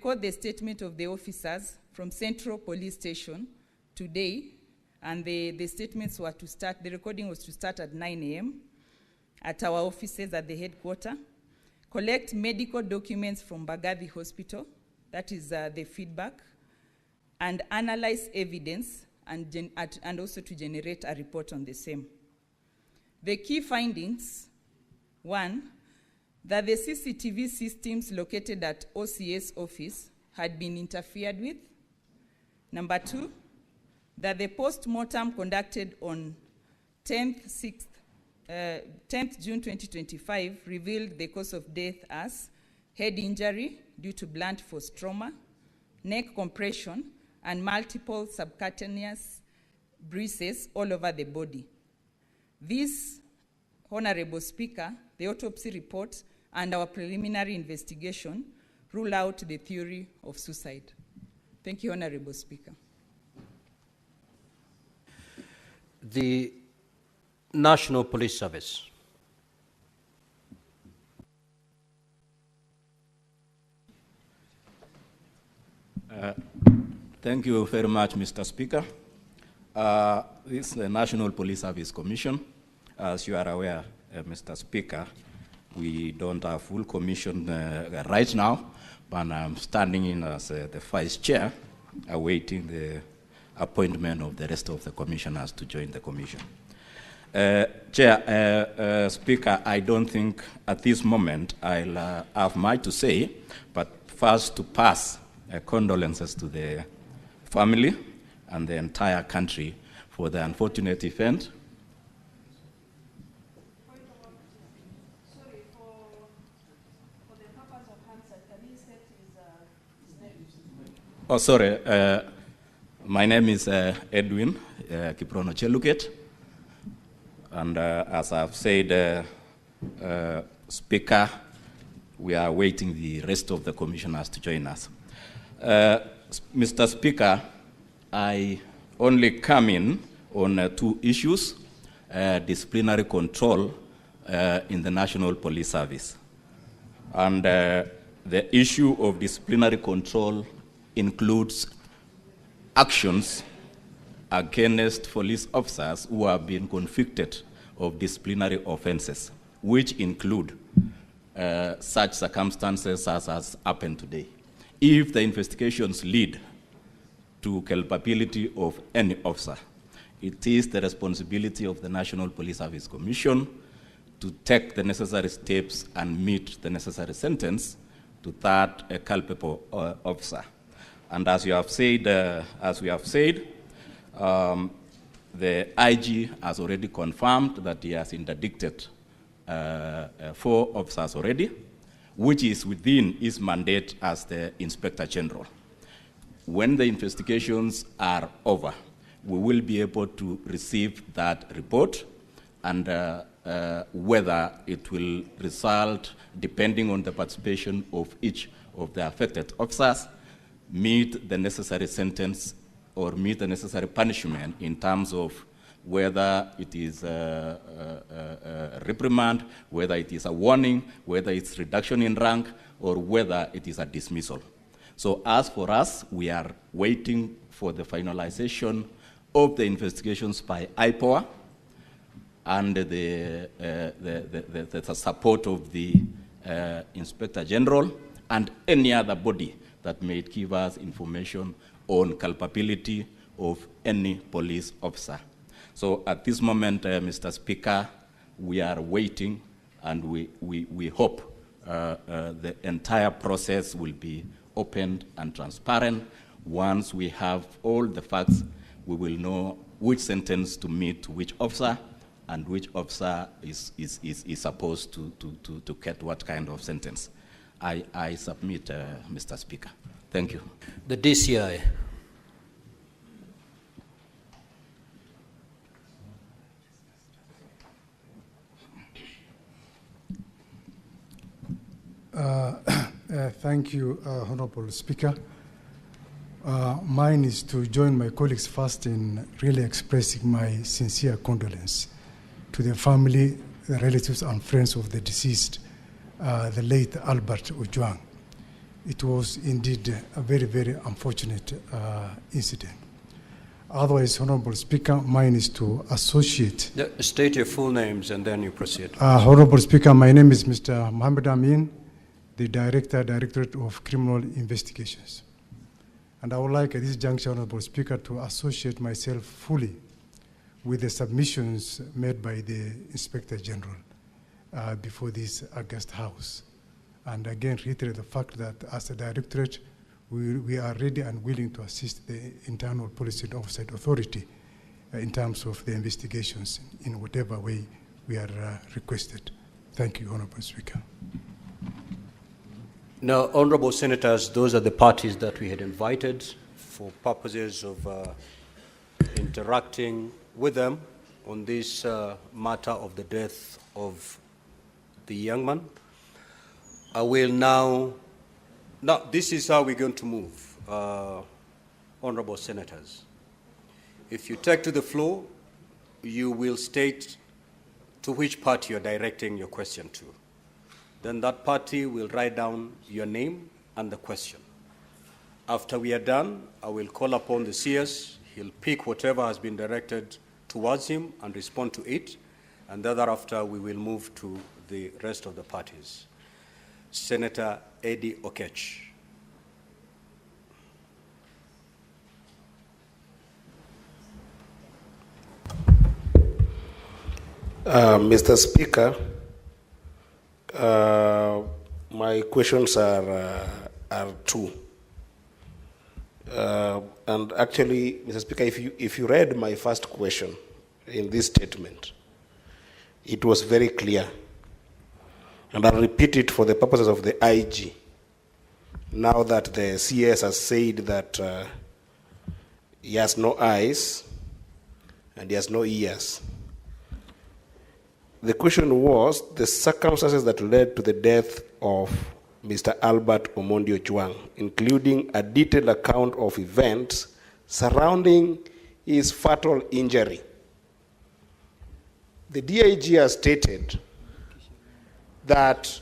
record the statement of the officers from Central Police Station today, and the statements were to start, the recording was to start at 9 a.m. at our offices at the headquarters, collect medical documents from Bagathi Hospital, that is the feedback, and analyze evidence and also to generate a report on the same. The key findings: 1, that the CCTV systems located at OCS office had been interfered with. Number 2, that the post-mortem conducted on 10th June 2025 revealed the cause of death as head injury due to blunt force trauma, neck compression, and multiple subcutaneous bruises all over the body. This, Honorable Speaker, the autopsy report and our preliminary investigation rule out the theory of suicide. Thank you, Honorable Speaker. The National Police Service. Thank you very much, Mr. Speaker. This is the National Police Service Commission. As you are aware, Mr. Speaker, we don't have full commission right now, but I'm standing in as the Vice Chair, awaiting the appointment of the rest of the commissioners to join the commission. Chair, Speaker, I don't think at this moment I'll have much to say, but first to pass condolences to the family and the entire country for the unfortunate event. Sorry, for the purpose of answer, can you state his name? Oh, sorry. My name is Edwin Kiprono Cheluket. And as I've said, Speaker, we are waiting the rest of the commissioners to join us. Mr. Speaker, I only come in on 2 issues, disciplinary control in the National Police Service. And the issue of disciplinary control includes actions against police officers who have been convicted of disciplinary offenses, which include such circumstances as has happened today. If the investigations lead to culpability of any officer, it is the responsibility of the National Police Service Commission to take the necessary steps and meet the necessary sentence to that culpable officer. And as you have said, the IG has already confirmed that he has interdicted 4 officers already, which is within his mandate as the Inspector General. When the investigations are over, we will be able to receive that report, and whether it will result, depending on the participation of each of the affected officers, meet the necessary sentence or meet the necessary punishment in terms of whether it is a reprimand, whether it is a warning, whether it's reduction in rank, or whether it is a dismissal. So as for us, we are waiting for the finalization of the investigations by IPOA and the support of the Inspector General and any other body that may give us information on culpability of any police officer. So at this moment, Mr. Speaker, we are waiting, and we hope the entire process will be open and transparent. Once we have all the facts, we will know which sentence to meet which officer and which officer is supposed to get what kind of sentence. I submit, Mr. Speaker. Thank you. The DCI. Thank you, Honorable Speaker. Mine is to join my colleagues first in really expressing my sincere condolence to the family, the relatives and friends of the deceased, the late Albert Ojwang. it was indeed a very, very unfortunate incident. Otherwise, Honorable Speaker, mine is to associate. State your full names and then you proceed. Honorable Speaker, my name is Mr. Mohammed Amin, the Directorate of Criminal Investigations. And I would like at this juncture, Honorable Speaker, to associate myself fully with the submissions made by the Inspector General before this August House. And again, reiterate the fact that as a directorate, we are ready and willing to assist the Internal Policy and Oversight Authority in terms of the investigations in whatever way we are requested. Thank you, Honorable Speaker. Now, honorable senators, those are the parties that we had invited for purposes of interacting with them on this matter of the death of the young man. I will now, this is how we're going to move, honorable senators. If you take to the floor, you will state to which party you're directing your question to. Then that party will write down your name and the question. After we are done, I will call upon the CS. He'll pick whatever has been directed towards him and respond to it. And thereafter, we will move to the rest of the parties. Senator Eddie Okech. Mr. Speaker, my questions are two. And actually, Mr. Speaker, if you read my first question in this statement, it was very clear. And I'll repeat it for the purposes of the IG. Now that the CS has said that he has no eyes and he has no ears. The question was the circumstances that led to the death of Mr. Albert Omondi Ojwang, including a detailed account of events surrounding his fatal injury. The DIG has stated that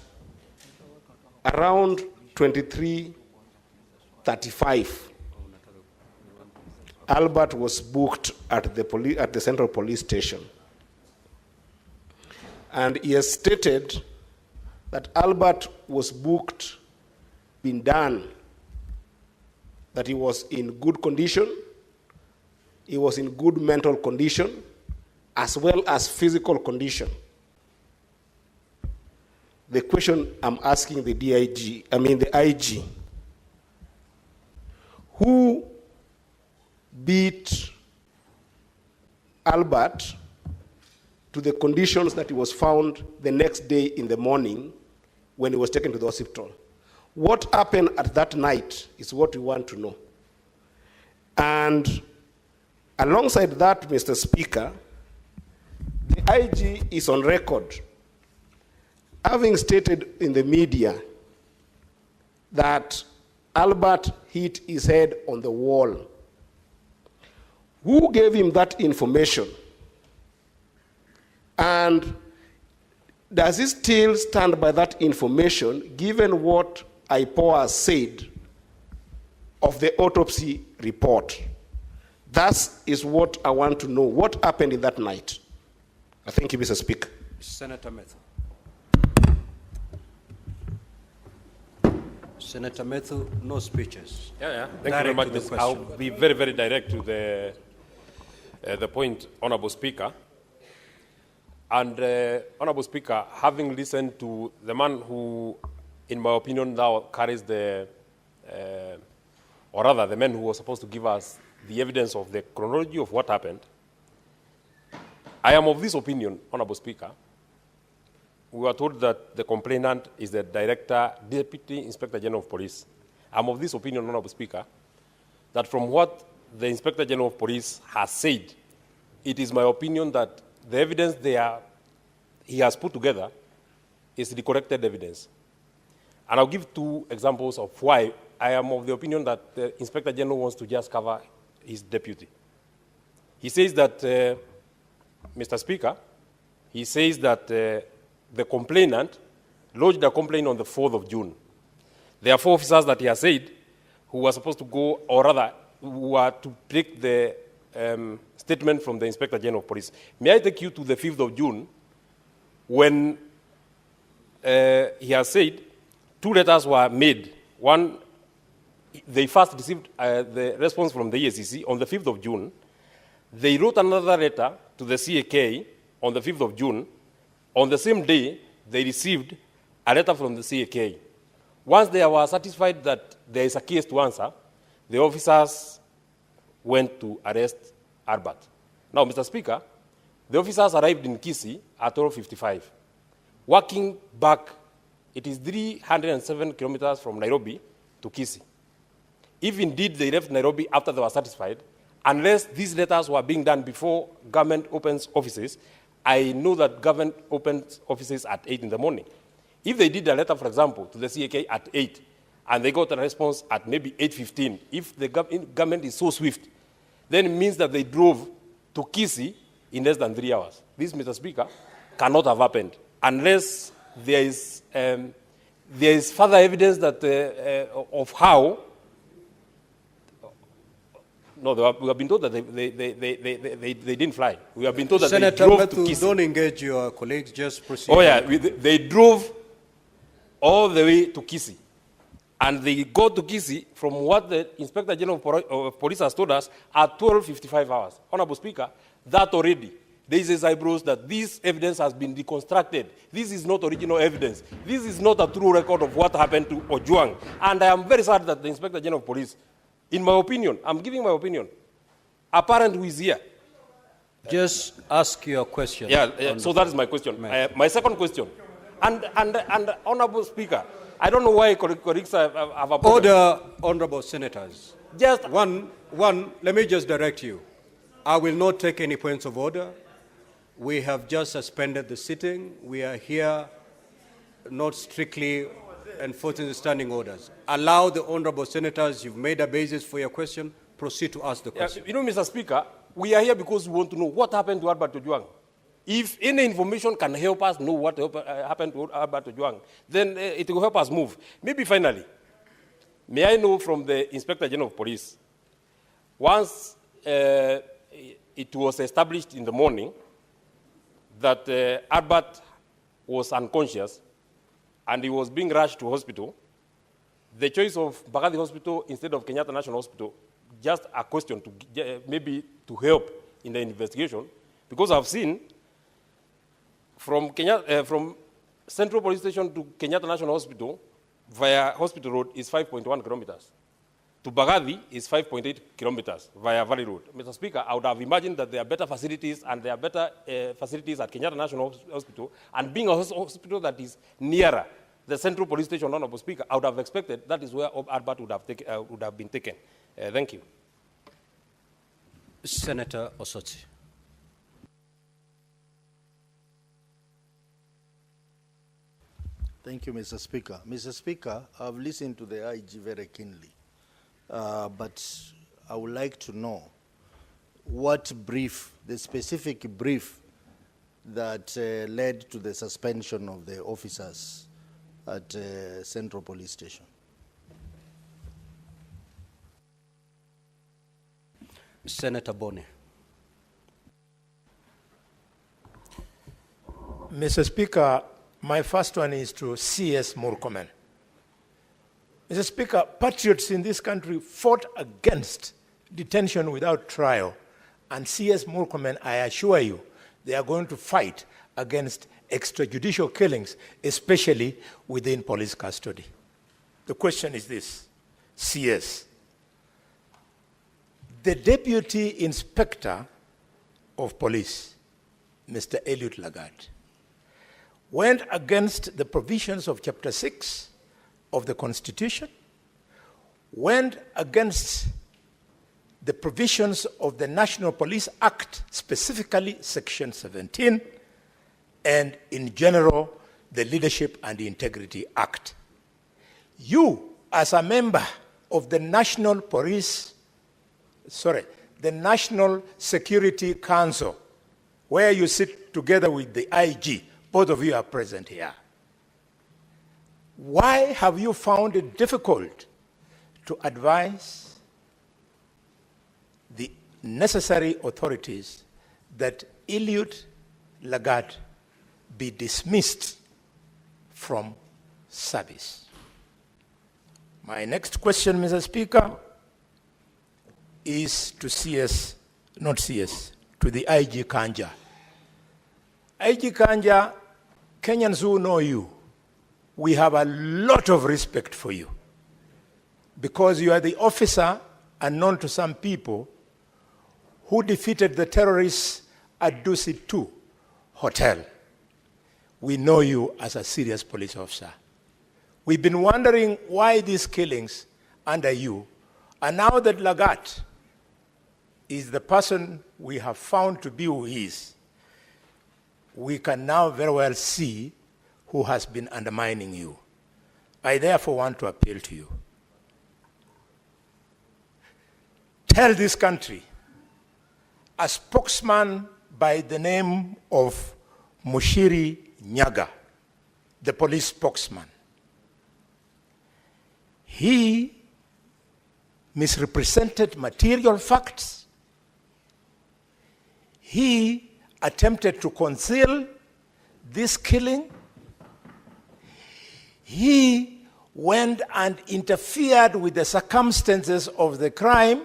around 23:35, Albert was booked at the Central Police Station. And he has stated that Albert was booked, been done, that he was in good condition, he was in good mental condition, as well as physical condition. The question I'm asking the IG, who beat Albert to the conditions that he was found the next day in the morning when he was taken to the hospital? What happened at that night is what we want to know. And alongside that, Mr. Speaker, the IG is on record having stated in the media that Albert hit his head on the wall. Who gave him that information? And does he still stand by that information, given what IPOA said of the autopsy report? That is what I want to know. What happened in that night? I thank you, Mr. Speaker. Senator Methu. Senator Methu, no speeches. Yeah. Thank you very much. I'll be very, very direct to the point, Honorable Speaker. And Honorable Speaker, having listened to the man who, in my opinion, now carries the man who was supposed to give us the evidence of the chronology of what happened, I am of this opinion, Honorable Speaker. We were told that the complainant is the Deputy Inspector General of Police. I'm of this opinion, Honorable Speaker, that from what the Inspector General of Police has said, it is my opinion that the evidence he has put together is the corrected evidence. And I'll give two examples of why I am of the opinion that the Inspector General wants to just cover his deputy. He says that, Mr. Speaker, he says that the complainant lodged a complaint on the 4th of June. There are 4 officers that he has said who were supposed to go, or rather, who were to take the statement from the Inspector General of Police. May I take you to the 5th of June, when he has said 2 letters were made. One, they first received the response from the EACC on the 5th of June. They wrote another letter to the CAK on the 5th of June. On the same day, they received a letter from the CAK. Once they were satisfied that there is a case to answer, the officers went to arrest Albert. Now, Mr. Speaker, the officers arrived in Kisii at 12:55. Walking back, it is 307 kilometers from Nairobi to Kisii. If indeed they left Nairobi after they were satisfied, unless these letters were being done before government opens offices, I know that government opens offices at 8 in the morning. If they did a letter, for example, to the CAK at 8, and they got a response at maybe 8:15, if the government is so swift, then it means that they drove to Kisii in less than 3 hours. This, Mr. Speaker, cannot have happened unless there is further evidence that of how. No, we have been told that they didn't fly. We have been told that Senator they drove Matthew, to Kisii. don't engage your colleagues, just proceed. Oh yeah, they drove all the way to Kisii. And they go to Kisii from what the Inspector General of Police has told us at 12:55 hours. Honorable Speaker, that already raises eyebrows that this evidence has been reconstructed. This is not original evidence. This is not a true record of what happened to Ojwang. And I am very sad that the Inspector General of Police, in my opinion, I'm giving my opinion, a parent who is here. Just ask your question. Yeah, so that is my question. My second question, and Honorable Speaker, I don't know why colleagues have a problem. Order, honorable senators. Just One, let me just direct you. I will not take any points of order. We have just suspended the sitting. We are here not strictly enforcing the standing orders. Allow the honorable senators, you've made a basis for your question, proceed to ask the question. You know, Mr. Speaker, we are here because we want to know what happened to Albert Ojwang. If any information can help us know what happened to Albert Ojwang, then it will help us move. Maybe finally, may I know from the Inspector General of Police, once it was established in the morning that Albert was unconscious and he was being rushed to hospital, the choice of Mbagathi Hospital instead of Kenyatta National Hospital, just a question to maybe to help in the investigation, because I've seen from Central Police Station to Kenyatta National Hospital via Hospital Road is 5.1 kilometers. To Mbagathi is 5.8 kilometers via Valley Road. Mr. Speaker, I would have imagined that there are better facilities and there are better facilities at Kenyatta National Hospital, and being a hospital that is nearer the Central Police Station, Honorable Speaker, I would have expected that is where Albert would have been taken. Thank you. Senator Osotsi. Thank you, Mr. Speaker. Mr. Speaker, I've listened to the IG very keenly, but I would like to know what brief, the specific brief that led to the suspension of the officers at Central Police Station. Senator Bone. Mr. Speaker, my first one is to CS Murkomen. Mr. Speaker, patriots in this country fought against detention without trial, and CS Murkomen, I assure you, they are going to fight against extrajudicial killings, especially within police custody. The question is this, CS. The Deputy Inspector of Police, Mr. Eliud Lagat, went against the provisions of Chapter 6 of the Constitution, went against the provisions of the National Police Act, specifically Section 17, and in general, the Leadership and Integrity Act. You, as a member of the National Security Council, where you sit together with the IG, both of you are present here. why have you found it difficult to advise the necessary authorities that Eliud Lagat be dismissed from service? My next question, Mr. Speaker, is to CS, not CS, to the IG Kanja. IG Kanja, Kenyans who know you, we have a lot of respect for you because you are the officer, unknown to some people, who defeated the terrorists at Dusit 2 Hotel. We know you as a serious police officer. We've been wondering why these killings under you, and now that Lagat is the person we have found to be who he is, we can now very well see who has been undermining you. I therefore want to appeal to you. Tell this country, a spokesman by the name of Mushiri Nyaga, the police spokesman, he misrepresented material facts. He attempted to conceal this killing. He went and interfered with the circumstances of the crime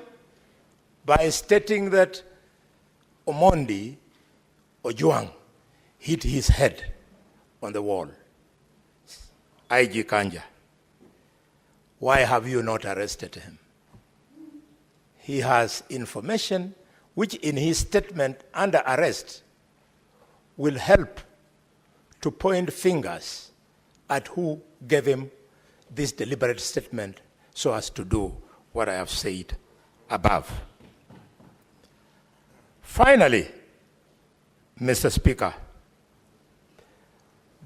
by stating that Omondi Ojwang hit his head on the wall. IG Kanja, why have you not arrested him? He has information which in his statement under arrest will help to point fingers at who gave him this deliberate statement so as to do what I have said above. Finally, Mr. Speaker,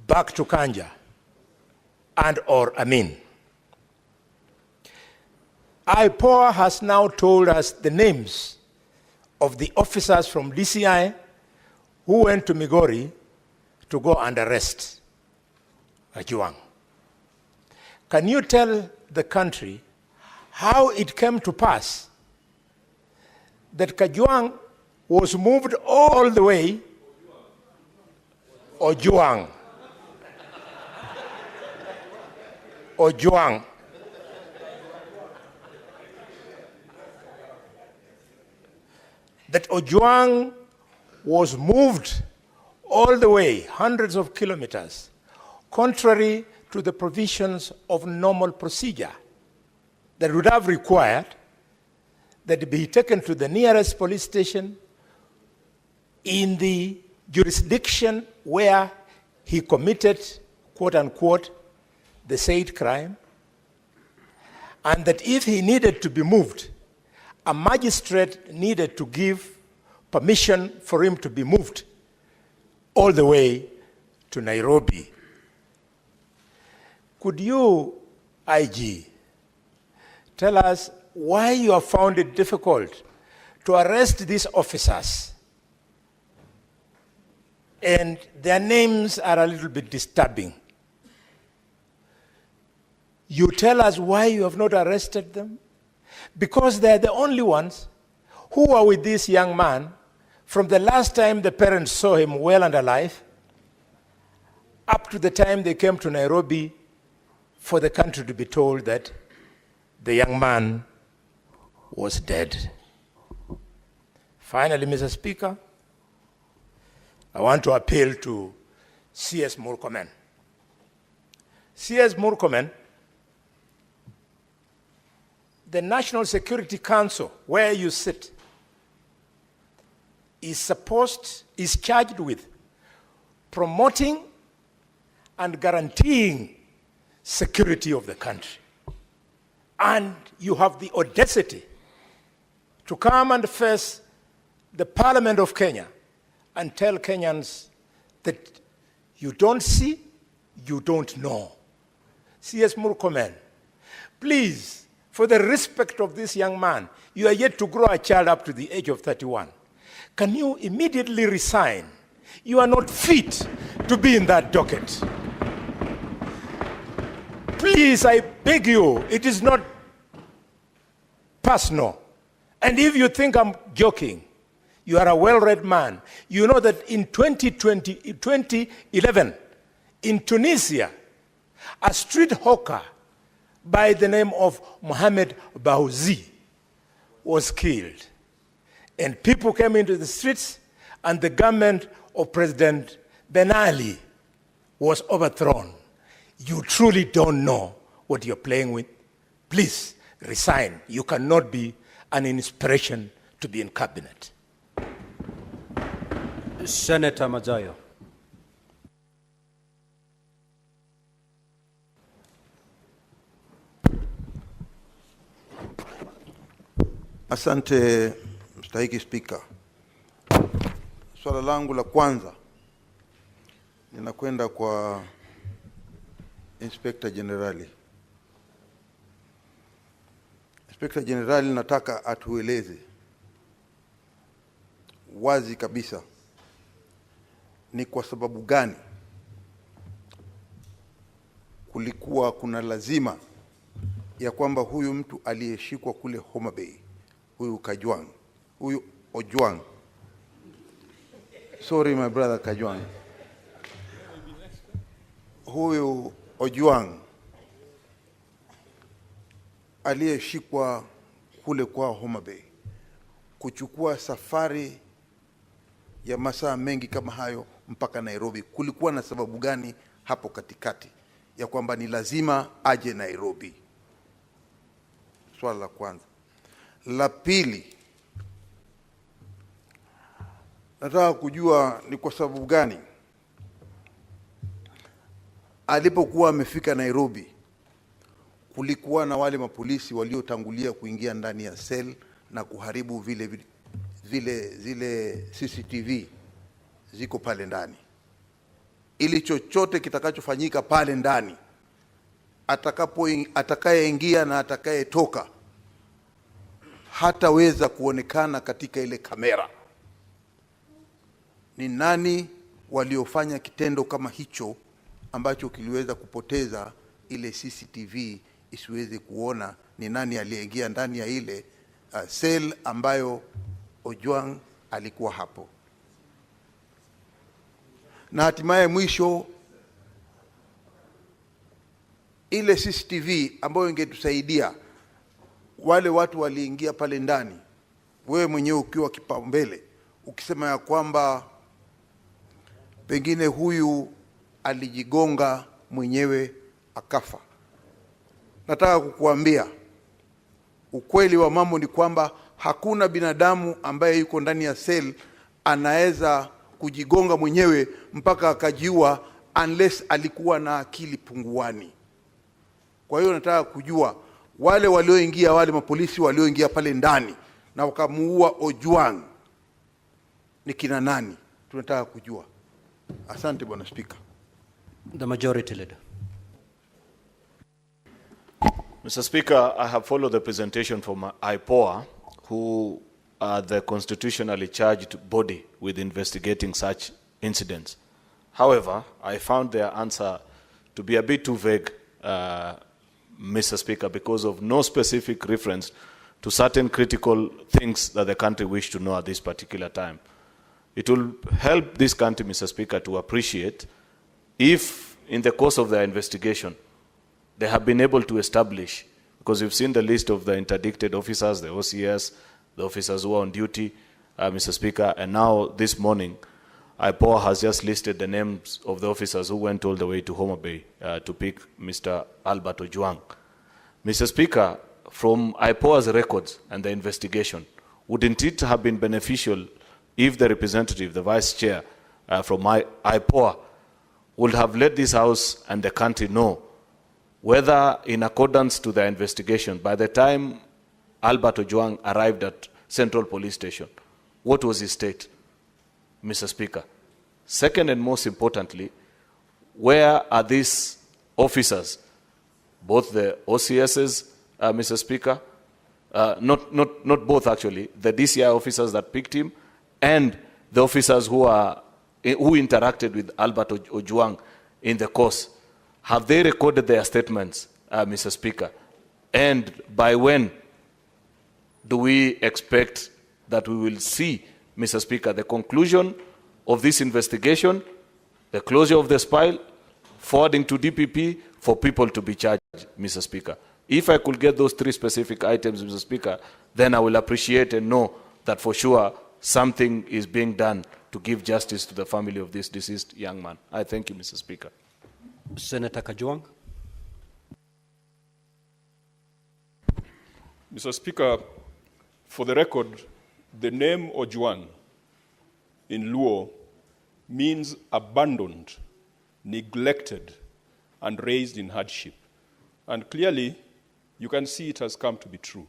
back to Kanja and or Amin. IPOA has now told us the names of the officers from DCI who went to Migori to go and arrest Ojwang. Can you tell the country how it came to pass that Ojwang was moved all the way, Ojwang, that Ojwang was moved all the way, hundreds of kilometers, contrary to the provisions of normal procedure that would have required that he be taken to the nearest police station in the jurisdiction where he committed, quote unquote, the said crime, and that if he needed to be moved, a magistrate needed to give permission for him to be moved all the way to Nairobi. Could you, IG, tell us why you have found it difficult to arrest these officers? And their names are a little bit disturbing. You tell us why you have not arrested them? Because they're the only ones who were with this young man from the last time the parents saw him well and alive up to the time they came to Nairobi for the country to be told that the young man was dead. Finally, Mr. Speaker, I want to appeal to CS Murkomen. CS Murkomen, the National Security Council, where you sit, is charged with promoting and guaranteeing security of the country. And you have the audacity to come and face the Parliament of Kenya and tell Kenyans that you don't see, you don't know. CS Murkomen, please, for the respect of this young man, you are yet to grow a child up to the age of 31. Can you immediately resign? You are not fit to be in that docket. Please, I beg you, it is not personal. And if you think I'm joking, you are a well-read man. You know that in 2011, in Tunisia, a street hawker by the name of Mohamed Baouzi was killed. And people came into the streets, and the government of President Ben Ali was overthrown. You truly don't know what you're playing with. Please resign. You cannot be an inspiration to be in cabinet. Senator Mazayo. Asante mstahiki Spika. Swala langu la kwanza ninakwenda kwa Inspector Generali. Inspector Generali, nataka atueleze wazi kabisa ni kwa sababu gani kulikuwa kuna lazima ya kwamba huyu mtu aliyeshikwa kule Homa Bay, huyu Ojwang, sorry my brother Kajwang, huyu Ojwang aliyeshikwa kule kwa Homa Bay kuchukua safari ya masaa mengi kama hayo mpaka Nairobi, kulikuwa na sababu gani hapo katikati ya kwamba ni lazima aje Nairobi? Swala la kwanza. La pili, nataka kujua ni kwa sababu gani alipokuwa amefika Nairobi kulikuwa na wale mapolisi waliotangulia kuingia ndani ya cell na kuharibu zile CCTV ziko pale ndani, ili chochote kitakachofanyika pale ndani, atakayeingia na atakayetoka hataweza kuonekana katika ile kamera. Ni nani waliofanya kitendo kama hicho ambacho kiliweza kupoteza ile CCTV isiweze kuona ni nani aliyeingia ndani ya ile cell ambayo Ojwang alikuwa hapo? Na hatimaye mwisho, ile CCTV ambayo ingetusaidia wale watu waliingia pale ndani, wewe mwenyewe ukiwa kipaumbele ukisema ya kwamba pengine huyu alijigonga mwenyewe akafa. Nataka kukuambia ukweli wa mambo ni kwamba hakuna binadamu ambaye yuko ndani ya cell anaweza kujigonga mwenyewe mpaka akajiua unless alikuwa na akili punguani. Kwa hiyo nataka kujua wale walioingia, wale mapolisi walioingia pale ndani na wakamuua Ojwang ni kina nani? Tunataka kujua. Asante Bwana Speaker. The Majority Leader. Mr. Speaker, I have followed the presentation from IPOA, who are the constitutionally charged body with investigating such incidents. However, I found their answer to be a bit too vague, Mr. Speaker, because of no specific reference to certain critical things that the country wished to know at this particular time. It will help this country, Mr. Speaker, to appreciate if in the course of their investigation they have been able to establish, because you've seen the list of the interdicted officers, the OCS, the officers who are on duty, Mr. Speaker, and now this morning, IPOA has just listed the names of the officers who went all the way to Homa Bay to pick Mr. Albert Ojwang. Mr. Speaker, from IPOA's records and the investigation, wouldn't it have been beneficial if the representative, the vice chair from IPOA, would have let this House and the country know whether, in accordance to the investigation, by the time Albert Ojwang arrived at Central Police Station, what was his state, Mr. Speaker? Second and most importantly, where are these officers, both the OCSs, Mr. Speaker, not both actually, the DCI officers that picked him and the officers who interacted with Albert Ojwang in the course? Have they recorded their statements, Mr. Speaker? And by when do we expect that we will see, Mr. Speaker, the conclusion of this investigation, the closure of the spile, forwarding to DPP for people to be charged, Mr. Speaker? If I could get those 3 specific items, Mr. Speaker, then I will appreciate and know that for sure something is being done to give justice to the family of this deceased young man. I thank you, Mr. Speaker. Senator Kajwang. Mr. Speaker, for the record, the name Ojwang in Luo means abandoned, neglected, and raised in hardship. And clearly, you can see it has come to be true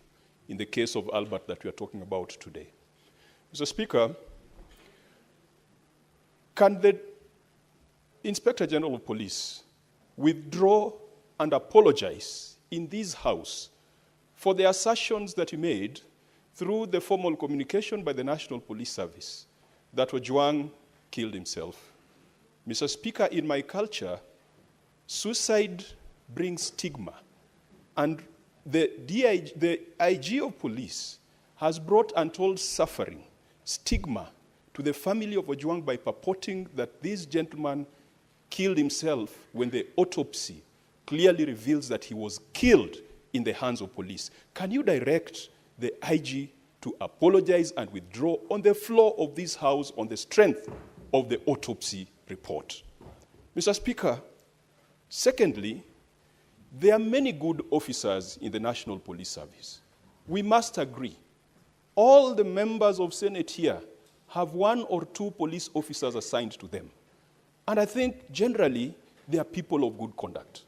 in the case of Albert that we are talking about today. Mr. Speaker, can the Inspector General of Police withdraw and apologize in this House for the assertions that he made through the formal communication by the National Police Service that Ojwang killed himself? Mr. Speaker, in my culture, suicide brings stigma. And the IG of police has brought untold suffering, stigma, to the family of Ojwang by purporting that this gentleman killed himself when the autopsy clearly reveals that he was killed in the hands of police. Can you direct the IG to apologize and withdraw on the floor of this House on the strength of the autopsy report? Mr. Speaker, secondly, there are many good officers in the National Police Service. We must agree. All the members of Senate here have 1 or 2 police officers assigned to them. And I think generally they are people of good conduct.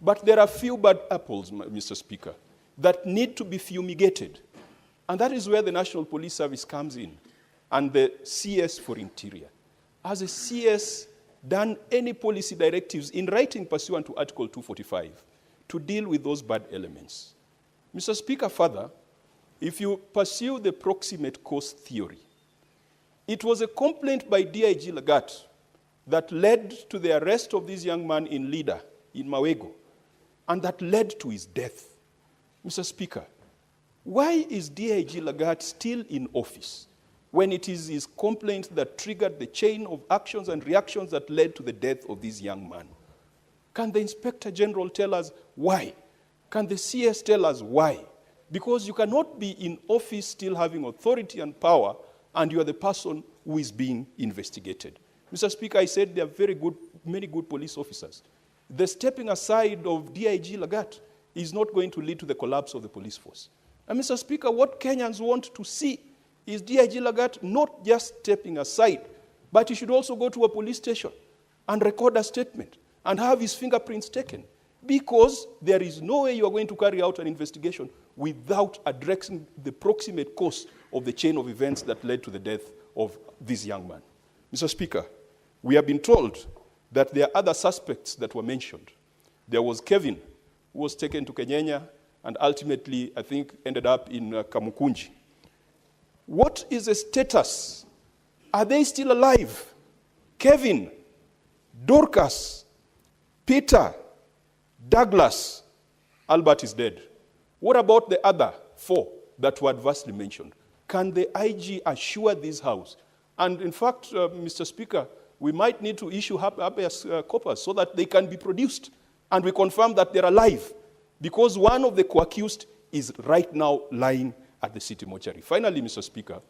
But there are few bad apples, Mr. Speaker, that need to be fumigated. And that is where the National Police Service comes in, and the CS for Interior. Has a CS done any policy directives in writing pursuant to Article 245 to deal with those bad elements? Mr. Speaker, further, if you pursue the proximate cause theory, it was a complaint by DIG Lagat that led to the arrest of this young man in Lida, in Mawego, and that led to his death. Mr. Speaker, why is DIG Lagat still in office when it is his complaint that triggered the chain of actions and reactions that led to the death of this young man? Can the Inspector General tell us why? Can the CS tell us why? Because you cannot be in office still having authority and power, and you are the person who is being investigated. Mr. Speaker, I said there are many good police officers. The stepping aside of DIG Lagat is not going to lead to the collapse of the police force. And Mr. Speaker, what Kenyans want to see is DIG Lagat not just stepping aside, but he should also go to a police station and record a statement and have his fingerprints taken, because there is no way you are going to carry out an investigation without addressing the proximate cause of the chain of events that led to the death of this young man. Mr. Speaker, we have been told that there are other suspects that were mentioned. There was Kevin, who was taken to Kenyanya and ultimately, I think, ended up in Kamukunji. What is the status? Are they still alive? Kevin, Dorcas, Peter, Douglas, Albert is dead. What about the other 4 that were adversely mentioned? Can the IG assure this House? And in fact, Mr. Speaker, we might need to issue habeas corpus so that they can be produced and we confirm that they're alive, because one of the co-accused is right now lying at the city mortuary. Finally, Mr. Speaker,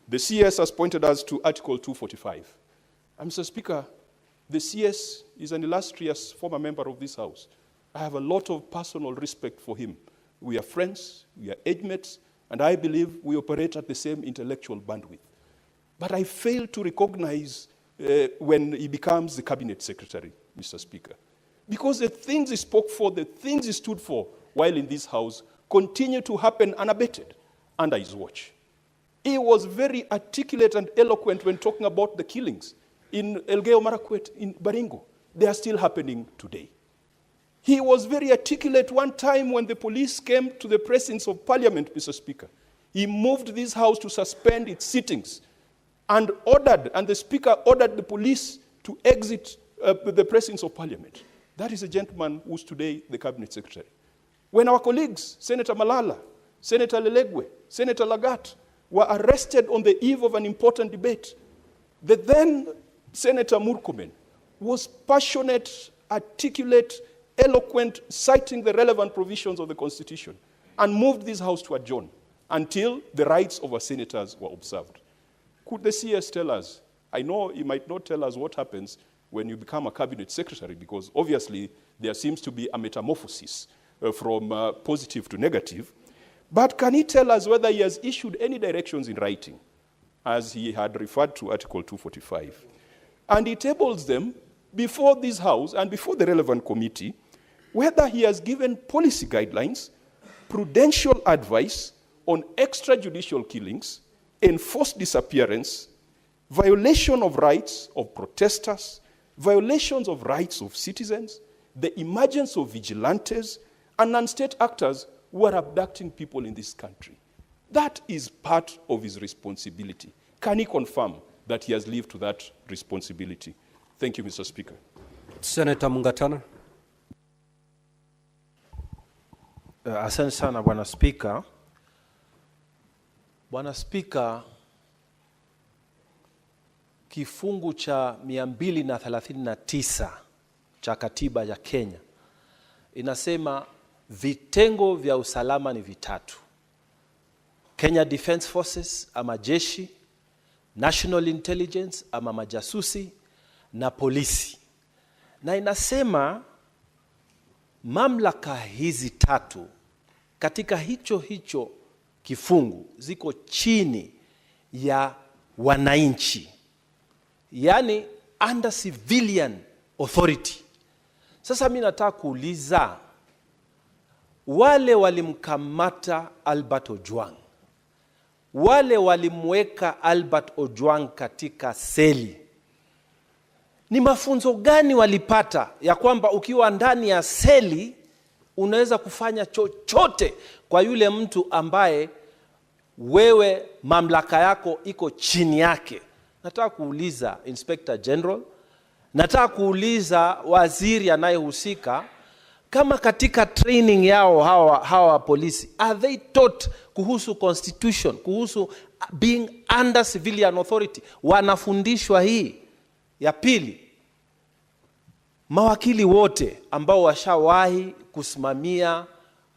the CS has pointed us to Article 245. And Mr. Speaker, the CS is an illustrious former member of this House. I have a lot of personal respect for him. We are friends, we are age mates, and I believe we operate at the same intellectual bandwidth. But I fail to recognize when he becomes the cabinet secretary, Mr. Speaker. Because the things he spoke for, the things he stood for while in this House continue to happen unabated under his watch. He was very articulate and eloquent when talking about the killings in Elgeyo Marakwet, in Baringo. They are still happening today. He was very articulate one time when the police came to the presence of Parliament, Mr. Speaker. He moved this House to suspend its sittings and the Speaker ordered the police to exit the presence of Parliament. That is a gentleman who's today the cabinet secretary. When our colleagues, Senator Malala, Senator Lelegwe, Senator Lagat, were arrested on the eve of an important debate, the then Senator Murkomen was passionate, articulate, eloquent, citing the relevant provisions of the Constitution, and moved this House to adjourn until the rights of our senators were observed. Could the CS tell us? I know he might not tell us what happens when you become a cabinet secretary, because obviously there seems to be a metamorphosis from positive to negative. But can he tell us whether he has issued any directions in writing, as he had referred to Article 245? And he tables them before this House and before the relevant committee, whether he has given policy guidelines, prudential advice on extrajudicial killings, enforced disappearance, violation of rights of protesters, violations of rights of citizens, the emergence of vigilantes, and non-state actors who are abducting people in this country. That is part of his responsibility. Can he confirm that he has lived to that responsibility? Thank you, Mr. Speaker. Senator Mungatana. Asante sana Bwana Spika. Bwana Spika, kifungu cha 239 cha katiba ya Kenya inasema vitengo vya usalama ni vitatu: Kenya Defence Forces ama jeshi, National Intelligence ama majasusi, na polisi. Na inasema mamlaka hizi tatu katika hicho kifungu ziko chini ya wananchi, yani under civilian authority. Sasa mimi nataka kuuliza, wale walimkamata Albert Ojwang, wale walimweka Albert Ojwang katika seli, ni mafunzo gani walipata ya kwamba ukiwa ndani ya seli unaweza kufanya chochote kwa yule mtu ambaye wewe mamlaka yako iko chini yake? Nataka kuuliza Inspector General, nataka kuuliza waziri anayehusika, kama katika training yao hawa polisi, are they taught kuhusu constitution, kuhusu being under civilian authority? Wanafundishwa hii? Ya pili, mawakili wote ambao washawahi kusimamia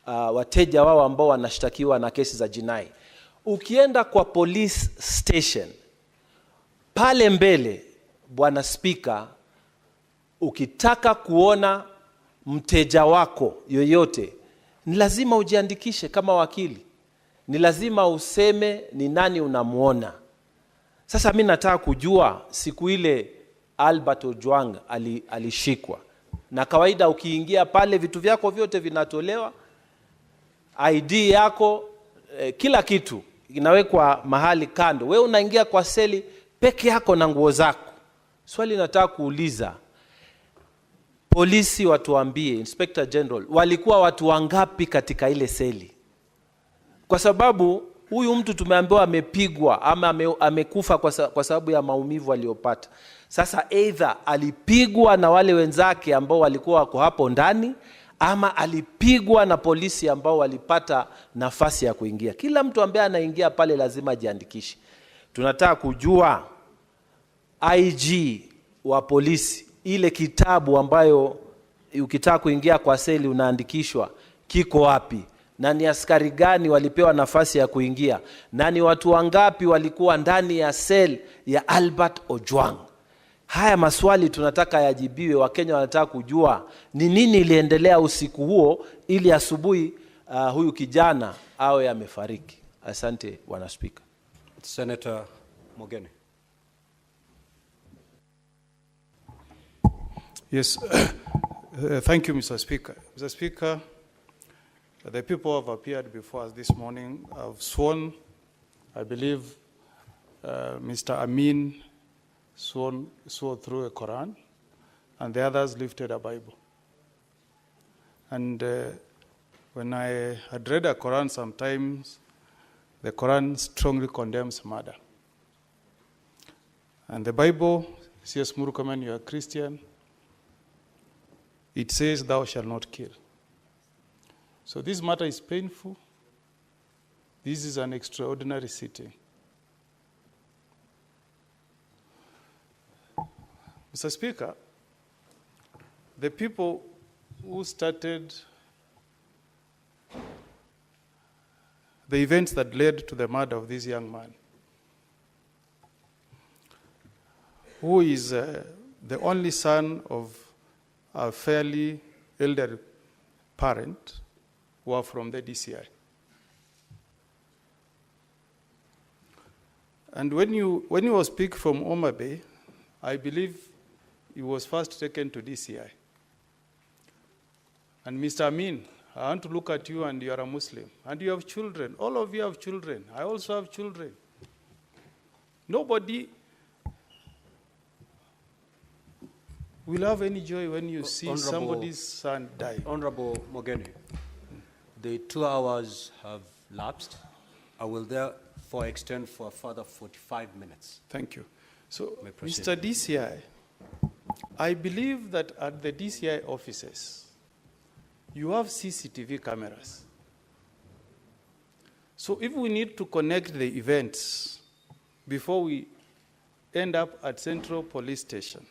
wateja wao ambao wanashtakiwa na kesi za jinai, ukienda kwa police station pale mbele, Bwana Spika, ukitaka kuona mteja wako yoyote, ni lazima ujiandikishe kama wakili, ni lazima useme ni nani unamuona. Sasa mimi nataka kujua, siku ile Albert Ojwang alishikwa, na kawaida ukiingia pale vitu vyako vyote vinatolewa, ID yako, kila kitu inawekwa mahali kando, wewe unaingia kwa seli peke yako na nguo zako. Swali nataka kuuliza, polisi watuambie, Inspector General, walikuwa watu wangapi katika ile seli? Kwa sababu huyu mtu tumeambiwa amepigwa ama amekufa kwa sababu ya maumivu aliyopata. Sasa either alipigwa na wale wenzake ambao walikuwa wako hapo ndani, ama alipigwa na polisi ambao walipata nafasi ya kuingia. Kila mtu ambaye anaingia pale lazima ajiandikishe. Tunataka kujua IG wa polisi, ile kitabu ambayo ukitaka kuingia kwa seli unaandikishwa, kiko wapi? Na ni askari gani walipewa nafasi ya kuingia? Na ni watu wangapi walikuwa ndani ya sel ya Albert Ojwang? Haya maswali tunataka yajibiwe. Wakenya wanataka kujua ni nini iliendelea usiku huo ili asubuhi huyu kijana awe amefariki. Asante Bwana Speaker. Senator Mogeni. Yes, thank you, Mr. Speaker. Mr. Speaker, the people who have appeared before us this morning have sworn, I believe Mr. Amin swore through a Quran, and the others lifted a Bible. And when I had read a Quran, sometimes the Quran strongly condemns murder. And the Bible, C.S. Murkomen, you are Christian, it says, "Thou shalt not kill." So this matter is painful. This is an extraordinary sitting. Mr. Speaker, the people who started the events that led to the murder of this young man, who is the only son of a fairly elderly parent, who are from the DCI. And when you was picked from Oma Bay, I believe he was first taken to DCI. And Mr. Amin, I want to look at you, and you are a Muslim, and you have children. All of you have children. I also have children. Nobody will have any joy when you see somebody's son die. Honorable Mogeni, the 2 hours have lapsed. I will therefore extend for a further 45 minutes. Thank you. So, Mr. DCI, I believe that at the DCI offices, you have CCTV cameras. So if we need to connect the events before we end up at Central Police Station,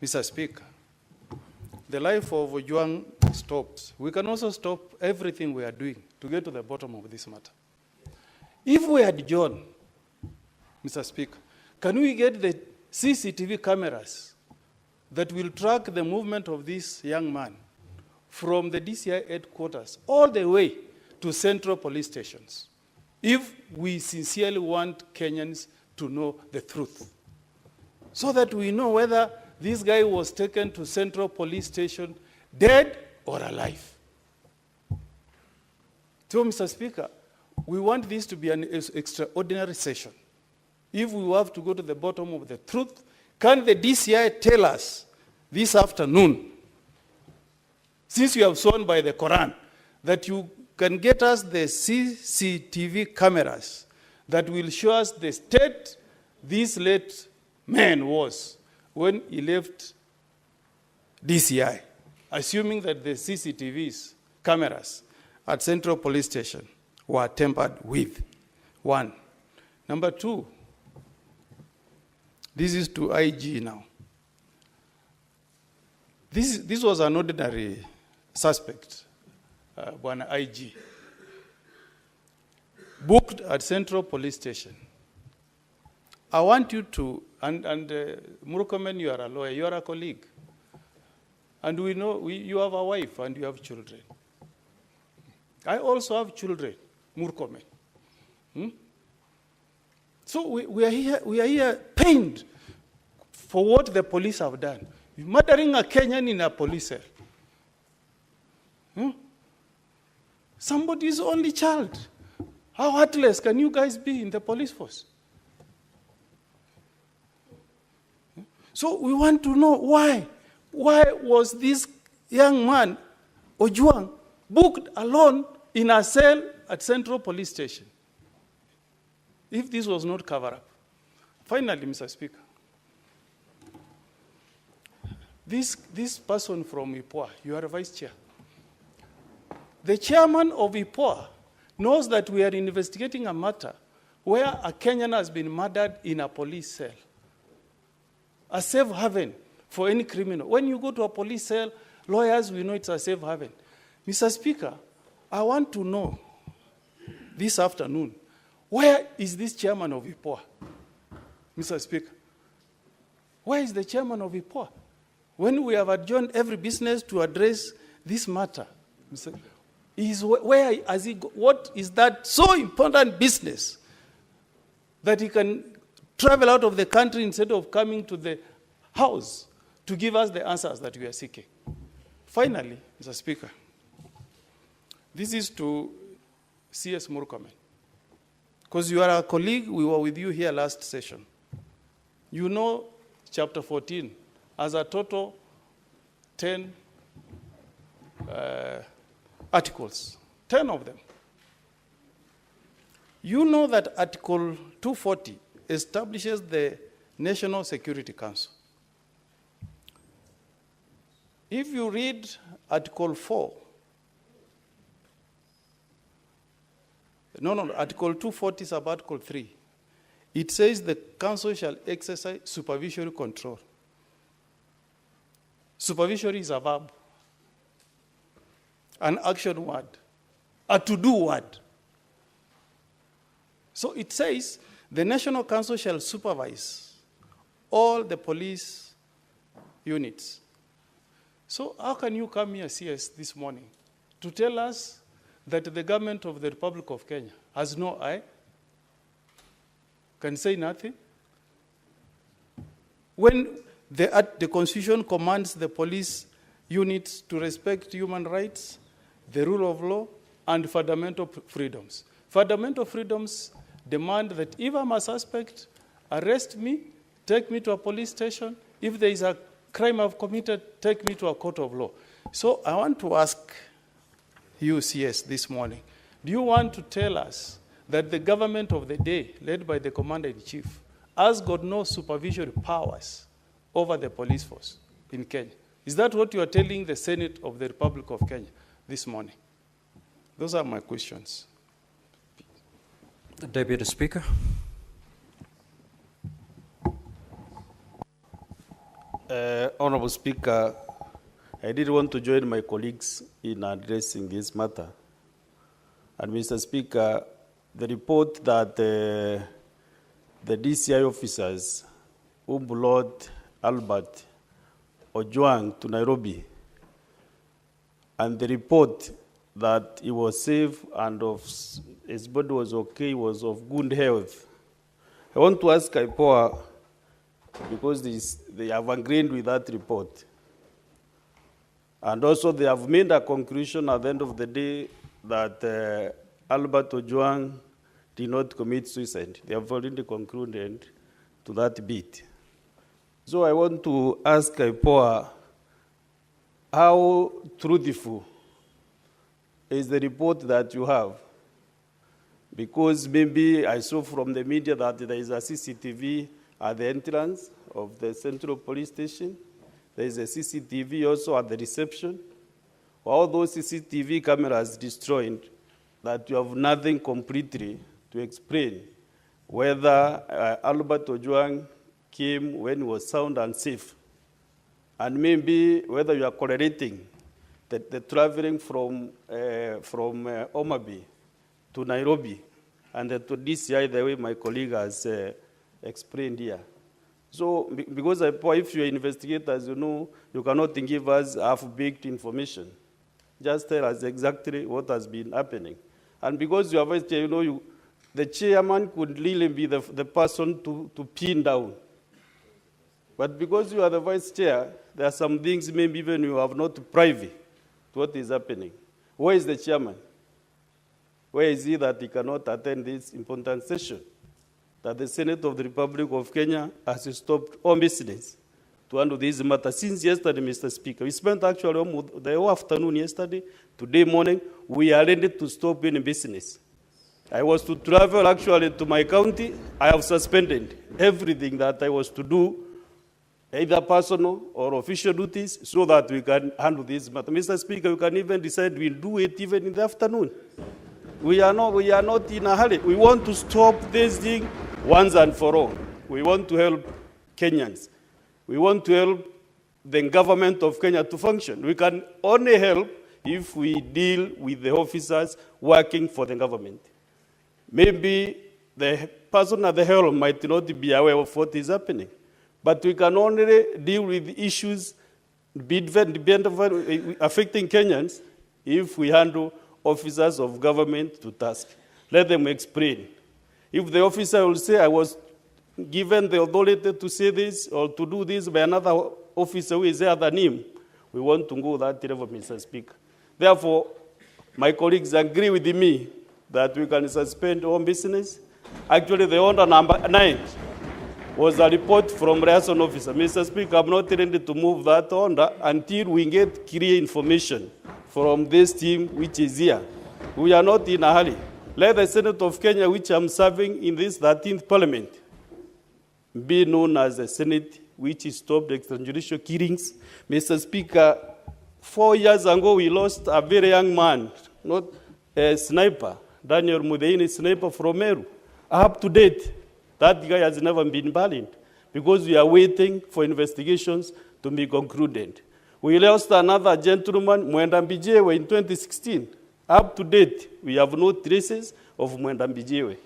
Mr. Speaker, the life of Ojwang stops. We can also stop everything we are doing to get to the bottom of this matter. If we adjourn, Mr. Speaker, can we get the CCTV cameras that will track the movement of this young man from the DCI headquarters all the way to Central Police Stations, if we sincerely want Kenyans to know the truth, so that we know whether this guy was taken to Central Police Station dead or alive. So, Mr. Speaker, we want this to be an extraordinary session. If we have to go to the bottom of the truth, can the DCI tell us this afternoon, since you have sworn by the Quran, that you can get us the CCTV cameras that will show us the state this late man was when he left DCI, assuming that the CCTVs cameras at Central Police Station were tampered with? One. Number two, this is to IG now. This was an ordinary suspect, one IG, booked at Central Police Station. I want you to, and Murkomen, you are a lawyer, you are a colleague. And we know you have a wife and you have children. I also have children, Murkomen. So we are here pained for what the police have done. Murdering a Kenyan in a police cell. Somebody's only child. How heartless can you guys be in the police force? So we want to know why. Why was this young man, Ojwang, booked alone in a cell at Central Police Station? If this was not covered up. Finally, Mr. Speaker, this person from IPOA, you are a vice chair. The chairman of IPOA knows that we are investigating a matter where a Kenyan has been murdered in a police cell. A safe haven for any criminal. When you go to a police cell, lawyers will know it's a safe haven. Mr. Speaker, I want to know this afternoon, where is this chairman of IPOA? Mr. Speaker, where is the chairman of IPOA? When we have adjourned every business to address this matter, where has he go? What is that so important business that he can travel out of the country instead of coming to the house to give us the answers that we are seeking? Finally, Mr. Speaker, this is to CS Murkomen. Because you are a colleague, we were with you here last session. You know chapter 14 as a total 10 articles, 10 of them. You know that Article 240 establishes the National Security Council. If you read Article 4, Article 240 is about Article 3. It says the council shall exercise supervisory control. Supervisory is a verb, an action word, a to-do word. So it says the National Council shall supervise all the police units. So how can you come here, CS, this morning to tell us that the government of the Republic of Kenya has no eye, can say nothing? When the Constitution commands the police units to respect human rights, the rule of law, and fundamental freedoms. Fundamental freedoms demand that if I'm a suspect, arrest me, take me to a police station. If there is a crime I've committed, take me to a court of law. So I want to ask you, CS, this morning, do you want to tell us that the government of the day, led by the Commander-in-Chief, has got no supervisory powers over the police force in Kenya? Is that what you are telling the Senate of the Republic of Kenya this morning? Those are my questions. The Deputy Speaker. Honorable Speaker, I did want to join my colleagues in addressing this matter. And Mr. Speaker, the report that the DCI officers who brought Albert Ojwang to Nairobi, and the report that he was safe and his body was okay, was of good health. I want to ask IPOA, because they have agreed with that report. And also they have made a conclusion at the end of the day that Albert Ojwang did not commit suicide. They have already concluded to that bit. So I want to ask IPOA, how truthful is the report that you have? Because maybe I saw from the media that there is a CCTV at the entrance of the Central Police Station. There is a CCTV also at the reception. All those CCTV cameras destroyed, that you have nothing completely to explain whether Albert Ojwang came when he was sound and safe. And maybe whether you are correlating the traveling from Omabi to Nairobi and to DCI, the way my colleague has explained here. So, because if you're investigators, you know, you cannot give us half-baked information. Just tell us exactly what has been happening. And because you are vice chair, you know, the chairman could really be the person to pin down. But because you are the vice chair, there are some things maybe even you have not privy to what is happening. Where is the chairman? Where is he that he cannot attend this important session? That the Senate of the Republic of Kenya has stopped all business to handle this matter since yesterday, Mr. Speaker. We spent actually the whole afternoon yesterday. Today morning, we are ready to stop any business. I was to travel actually to my county. I have suspended everything that I was to do, either personal or official duties, so that we can handle this matter. Mr. Speaker, we can even decide we'll do it even in the afternoon. We are not in a hurry. We want to stop this thing once and for all. We want to help Kenyans. We want to help the government of Kenya to function. We can only help if we deal with the officers working for the government. Maybe the person at the helm might not be aware of what is happening, but we can only deal with issues affecting Kenyans if we handle officers of government to task. Let them explain. If the officer will say, I was given the authority to say this or to do this by another officer who is there than him, we want to go that level, Mr. Speaker. Therefore, my colleagues agree with me that we can suspend all business. Actually, the order number 9 was a report from liaison officer. Mr. Speaker, I'm not ready to move that order until we get clear information from this team which is here. We are not in a hurry. Let the Senate of Kenya, which I'm serving in this 13th Parliament, be known as the Senate which stopped extrajudicial killings. Mr. Speaker, 4 years ago, we lost a very young man, not a sniper, Daniel Mudeini, sniper from Meru. Up to date, that guy has never been banned because we are waiting for investigations to be concluded. We lost another gentleman, Mwenda Mbijewe, in 2016. Up to date, we have no traces of Mwenda Mbijewe.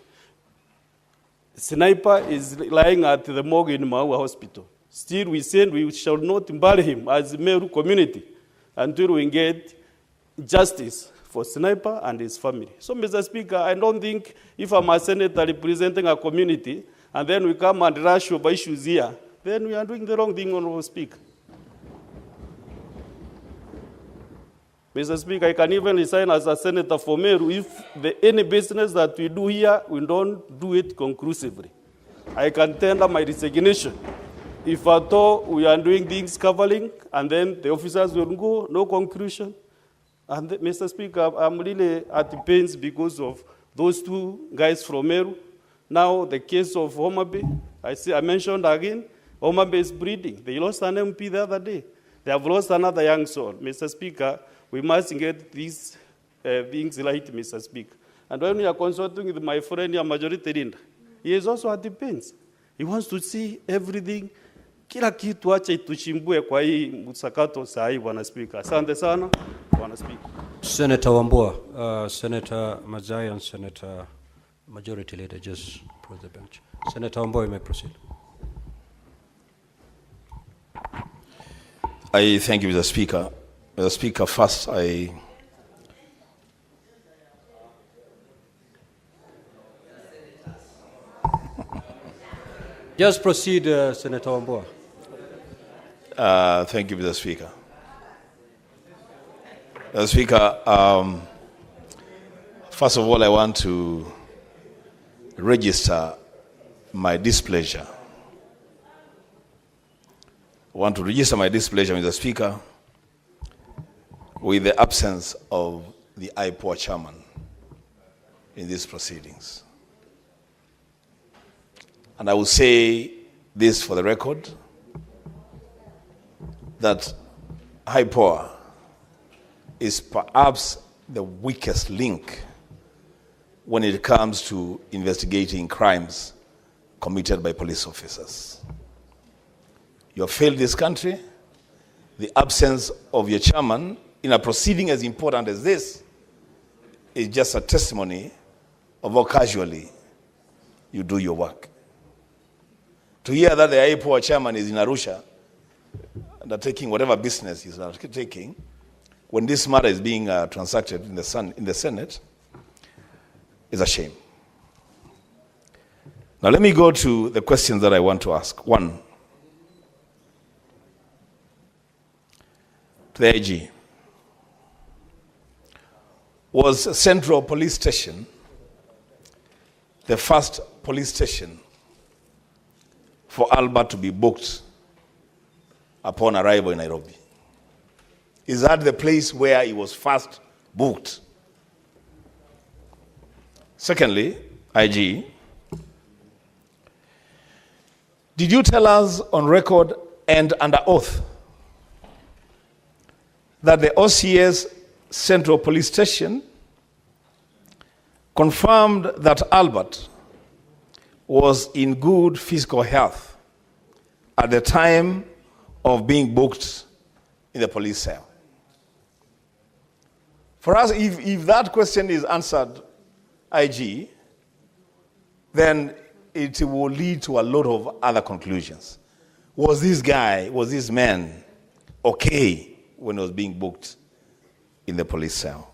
Sniper is lying at the morgue in Maua Hospital. Still, we said we shall not bury him as a Meru community until we get justice for Sniper and his family. So, Mr. Speaker, I don't think if I'm a senator representing a community and then we come and rush over issues here, then we are doing the wrong thing, Honorable Speaker. Mr. Speaker, I can even resign as a senator for Meru if any business that we do here, we don't do it conclusively. I can tender my resignation. If at all we are doing things covering, and then the officers will go, no conclusion. And Mr. Speaker, I'm really at the pains because of those two guys from Meru. Now the case of Homa Bay, I mentioned again, Homa Bay is breeding. They lost an MP the other day. They have lost another young soul. Mr. Speaker, we must get these things right, Mr. Speaker. And when we are consulting with my friend, your majority leader, he is also at the pains. He wants to see everything. Kila kitu acha ituchimbue kwa hii msakato saa hii, Bwana Speaker. Asante sana, Bwana Speaker. Senator Wambua, Senator Mazai and Senator Majority Leader just approach the bench. Senator Wambua, you may proceed. I thank you, Mr. Speaker. Mr. Speaker, first Just proceed, Senator Wambua. Thank you, Mr. Speaker. Mr. Speaker, first of all, I want to register my displeasure. I want to register my displeasure, Mr. Speaker, with the absence of the IPOA chairman in these proceedings. And I will say this for the record, that IPOA is perhaps the weakest link when it comes to investigating crimes committed by police officers. You have failed this country. The absence of your chairman in a proceeding as important as this is just a testimony of how casually you do your work. To hear that the IPOA chairman is in Arusha undertaking whatever business he's undertaking, when this matter is being transacted in the Senate, is a shame. Now let me go to the questions that I want to ask. One, to the AG. Was Central Police Station the first police station for Albert to be booked upon arrival in Nairobi? Is that the place where he was first booked? Secondly, IG, did you tell us on record and under oath that the OCS Central Police Station confirmed that Albert was in good physical health at the time of being booked in the police cell? For us, if that question is answered, IG, then it will lead to a lot of other conclusions. Was this man okay when he was being booked in the police cell?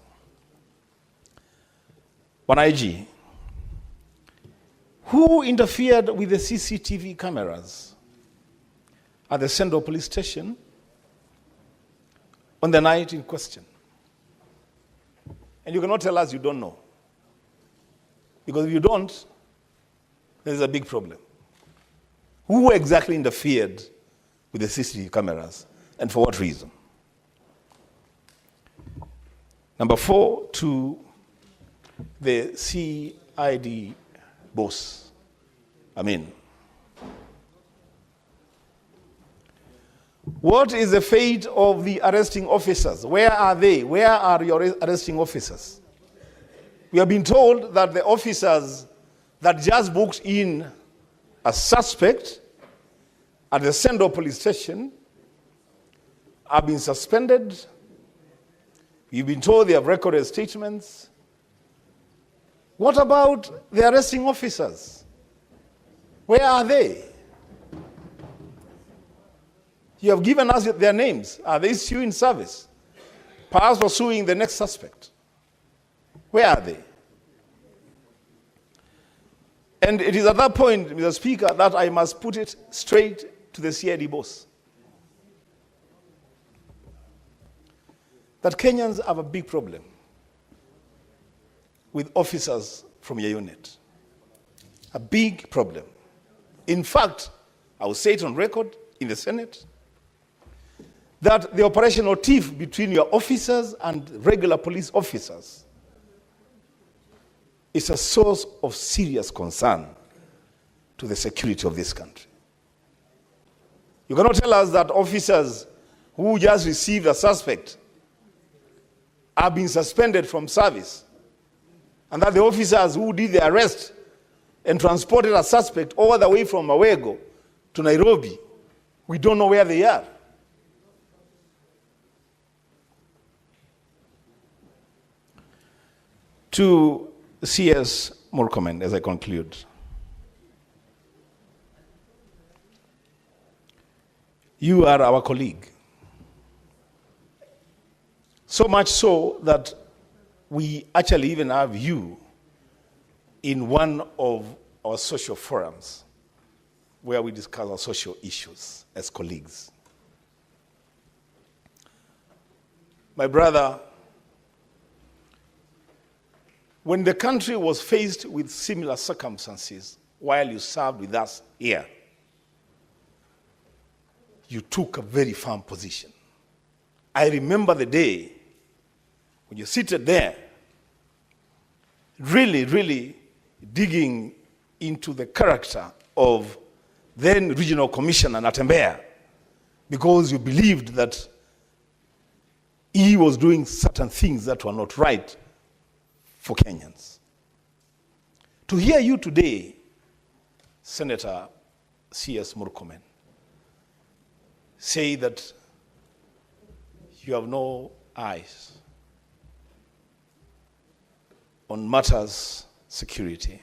One IG, who interfered with the CCTV cameras at the Central Police Station on the night in question? And you cannot tell us you don't know. Because if you don't, there's a big problem. Who exactly interfered with the CCTV cameras and for what reason? Number 4, to the CID boss. What is the fate of the arresting officers? Where are they? Where are your arresting officers? We have been told that the officers that just booked in a suspect at the Central Police Station have been suspended. We've been told they have recorded statements. What about the arresting officers? Where are they? You have given us their names. Are they still in service? Perhaps pursuing the next suspect. Where are they? And it is at that point, Mr. Speaker, that I must put it straight to the CID boss. That Kenyans have a big problem with officers from your unit. A big problem. In fact, I will say it on record in the Senate, that the operational tiff between your officers and regular police officers is a source of serious concern to the security of this country. You cannot tell us that officers who just received a suspect have been suspended from service, and that the officers who did the arrest and transported a suspect all the way from Awego to Nairobi, we don't know where they are. To CS Murkomen, as I conclude. You are our colleague. So much so that we actually even have you in one of our social forums where we discuss our social issues as colleagues. My brother, when the country was faced with similar circumstances while you served with us here, you took a very firm position. I remember the day when you seated there, really digging into the character of then Regional Commissioner Natembeya, because you believed that he was doing certain things that were not right for Kenyans. To hear you today, Senator C.S. Murkomen, say that you have no eyes on matters security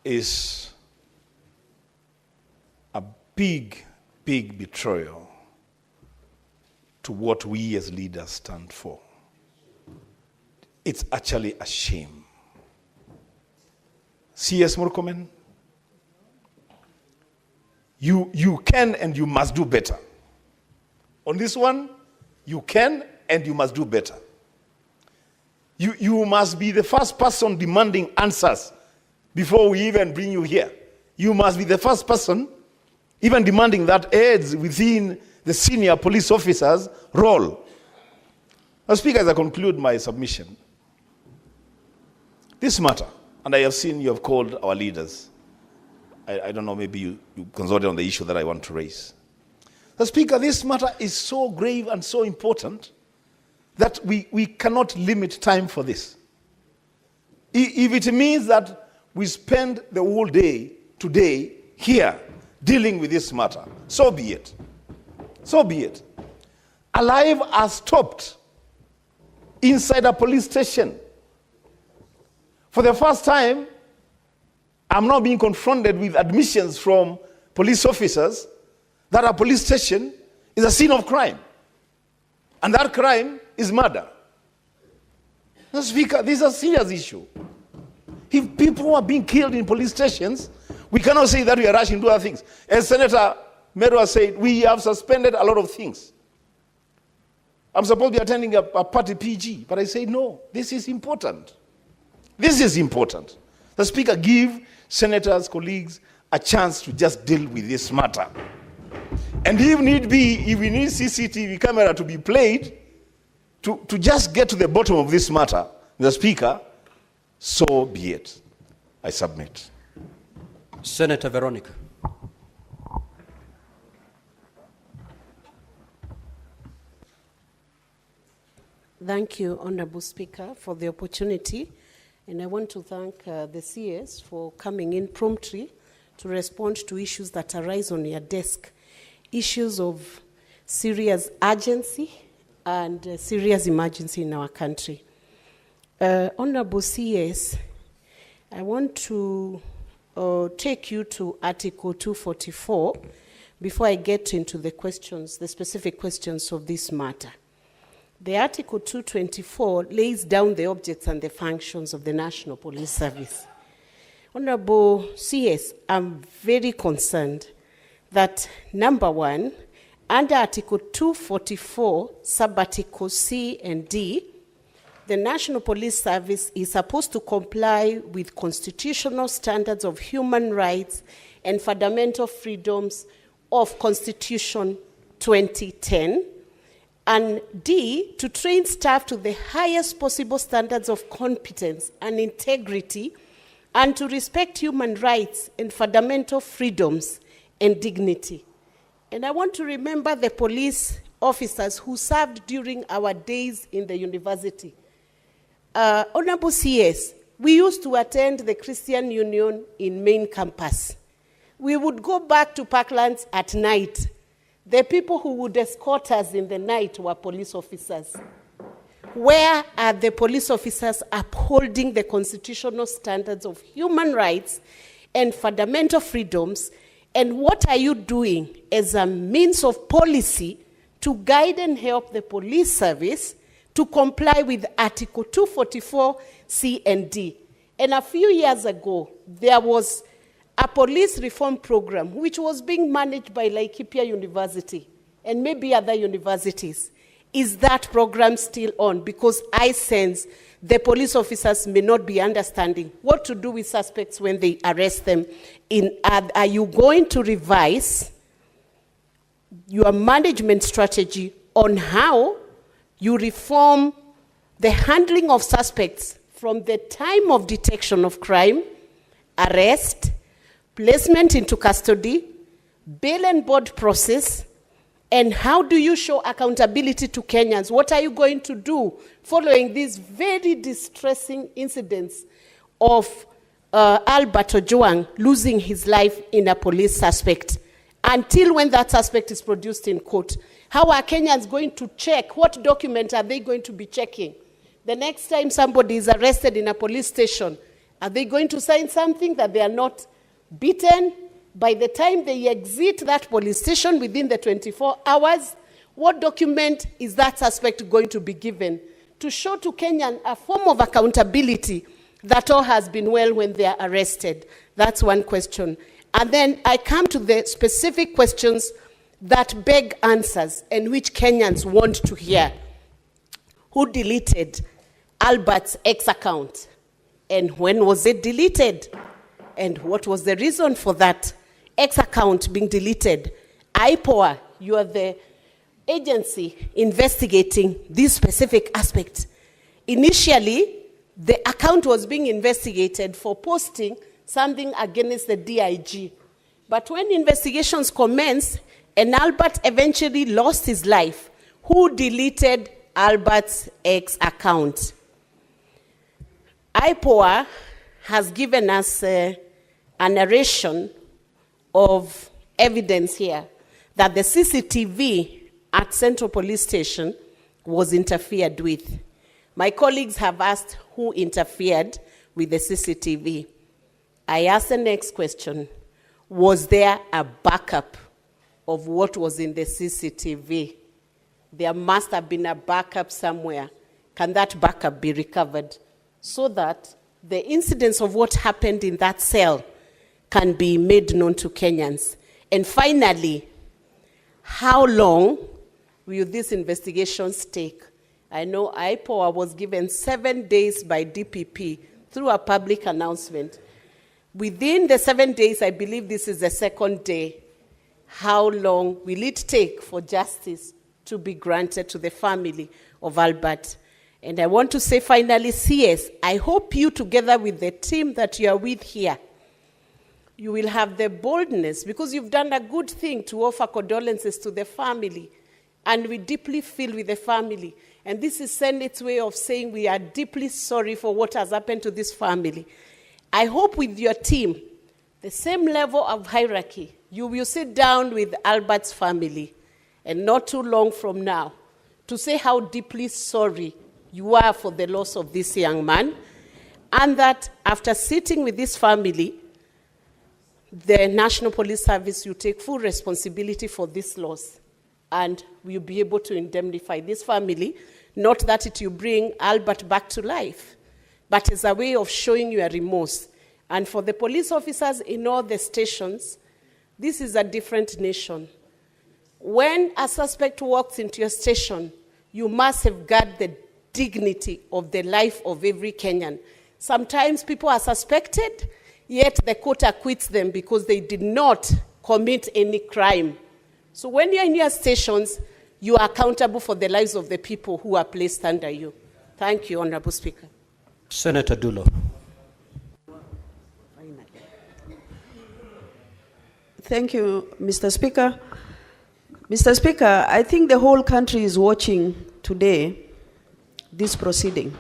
is a big betrayal to what we as leaders stand for. It's actually a shame. C.S. Murkomen, you can and you must do better. On this one, you can and you must do better. You must be the first person demanding answers before we even bring you here. You must be the first person even demanding that aids within the senior police officer's role. Now, Speaker, as I conclude my submission, this matter, and I have seen you have called our leaders. I don't know, maybe you consulted on the issue that I want to raise. Now, Speaker, this matter is so grave and so important that we cannot limit time for this. If it means that we spend the whole day today here dealing with this matter, so be it. So be it. A life has stopped inside a police station. For the first time, I'm now being confronted with admissions from police officers that a police station is a scene of crime. And that crime is murder. Mr. Speaker, this is a serious issue. If people are being killed in police stations, we cannot say that we are rushing to other things. As Senator Merwa said, we have suspended a lot of things. I'm supposed to be attending a party PG, but I say no, this is important. This is important. The Speaker, give senators, colleagues, a chance to just deal with this matter. And if need be, if we need CCTV camera to be played, to just get to the bottom of this matter, the Speaker, so be it. I submit. Senator Veronica. Thank you, Honorable Speaker, for the opportunity. And I want to thank the CS for coming in promptly to respond to issues that arise on your desk, issues of serious urgency and serious emergency in our country. Honorable CS, I want to take you to Article 244 before I get into the questions, the specific questions of this matter. The Article 224 lays down the objects and the functions of the National Police Service. Honorable CS, I'm very concerned that, number one, under Article 244, sub-articles C and D, the National Police Service is supposed to comply with constitutional standards of human rights and fundamental freedoms of Constitution 2010, and D, to train staff to the highest possible standards of competence and integrity, and to respect human rights and fundamental freedoms and dignity. And I want to remember the police officers who served during our days in the university. Honorable CS, we used to attend the Christian Union in main campus. We would go back to Parklands at night. The people who would escort us in the night were police officers. Where are the police officers upholding the constitutional standards of human rights and fundamental freedoms? And what are you doing as a means of policy to guide and help the police service to comply with Article 244 C and D? And a few years ago, there was a police reform program which was being managed by Laikipia University and maybe other universities. Is that program still on? Because I sense the police officers may not be understanding what to do with suspects when they arrest them. Are you going to revise your management strategy on how you reform the handling of suspects from the time of detection of crime, arrest, placement into custody, bail and board process, and how do you show accountability to Kenyans? What are you going to do following these very distressing incidents of Albert Ojwang losing his life in a police suspect? Until when that suspect is produced in court, how are Kenyans going to check? What document are they going to be checking? The next time somebody is arrested in a police station, are they going to sign something that they are not beaten? By the time they exit that police station within the 24 hours, what document is that suspect going to be given to show to Kenyan a form of accountability that all has been well when they are arrested? That's one question. And then I come to the specific questions that beg answers and which Kenyans want to hear. Who deleted Albert's X account? And when was it deleted? And what was the reason for that X account being deleted? IPOA, you are the agency investigating this specific aspect. Initially, the account was being investigated for posting something against the DIG. But when investigations commenced and Albert eventually lost his life, who deleted Albert's X account? IPOA has given us a narration of evidence here that the CCTV at Central Police Station was interfered with. My colleagues have asked who interfered with the CCTV. I ask the next question. Was there a backup of what was in the CCTV? There must have been a backup somewhere. Can that backup be recovered so that the incidents of what happened in that cell can be made known to Kenyans? And finally, how long will these investigations take? I know IPOA was given 7 days by DPP through a public announcement. Within the 7 days, I believe this is the second day. How long will it take for justice to be granted to the family of Albert? And I want to say finally, CS, I hope you, together with the team that you are with here, you will have the boldness, because you've done a good thing to offer condolences to the family, and we deeply feel with the family. And this is Senate's way of saying we are deeply sorry for what has happened to this family. I hope with your team, the same level of hierarchy, you will sit down with Albert's family, and not too long from now, to say how deeply sorry you are for the loss of this young man, and that after sitting with this family, the National Police Service will take full responsibility for this loss, and will be able to indemnify this family, not that it will bring Albert back to life, but as a way of showing your remorse. And for the police officers in all the stations, this is a different nation. When a suspect walks into your station, you must safeguard the dignity of the life of every Kenyan. Sometimes people are suspected, yet the court acquits them because they did not commit any crime. So when you're in your stations, you are accountable for the lives of the people who are placed under you. Thank you, Honorable Speaker. Senator Dulo. Thank you, Mr. Speaker. Mr. Speaker, I think the whole country is watching today this proceeding.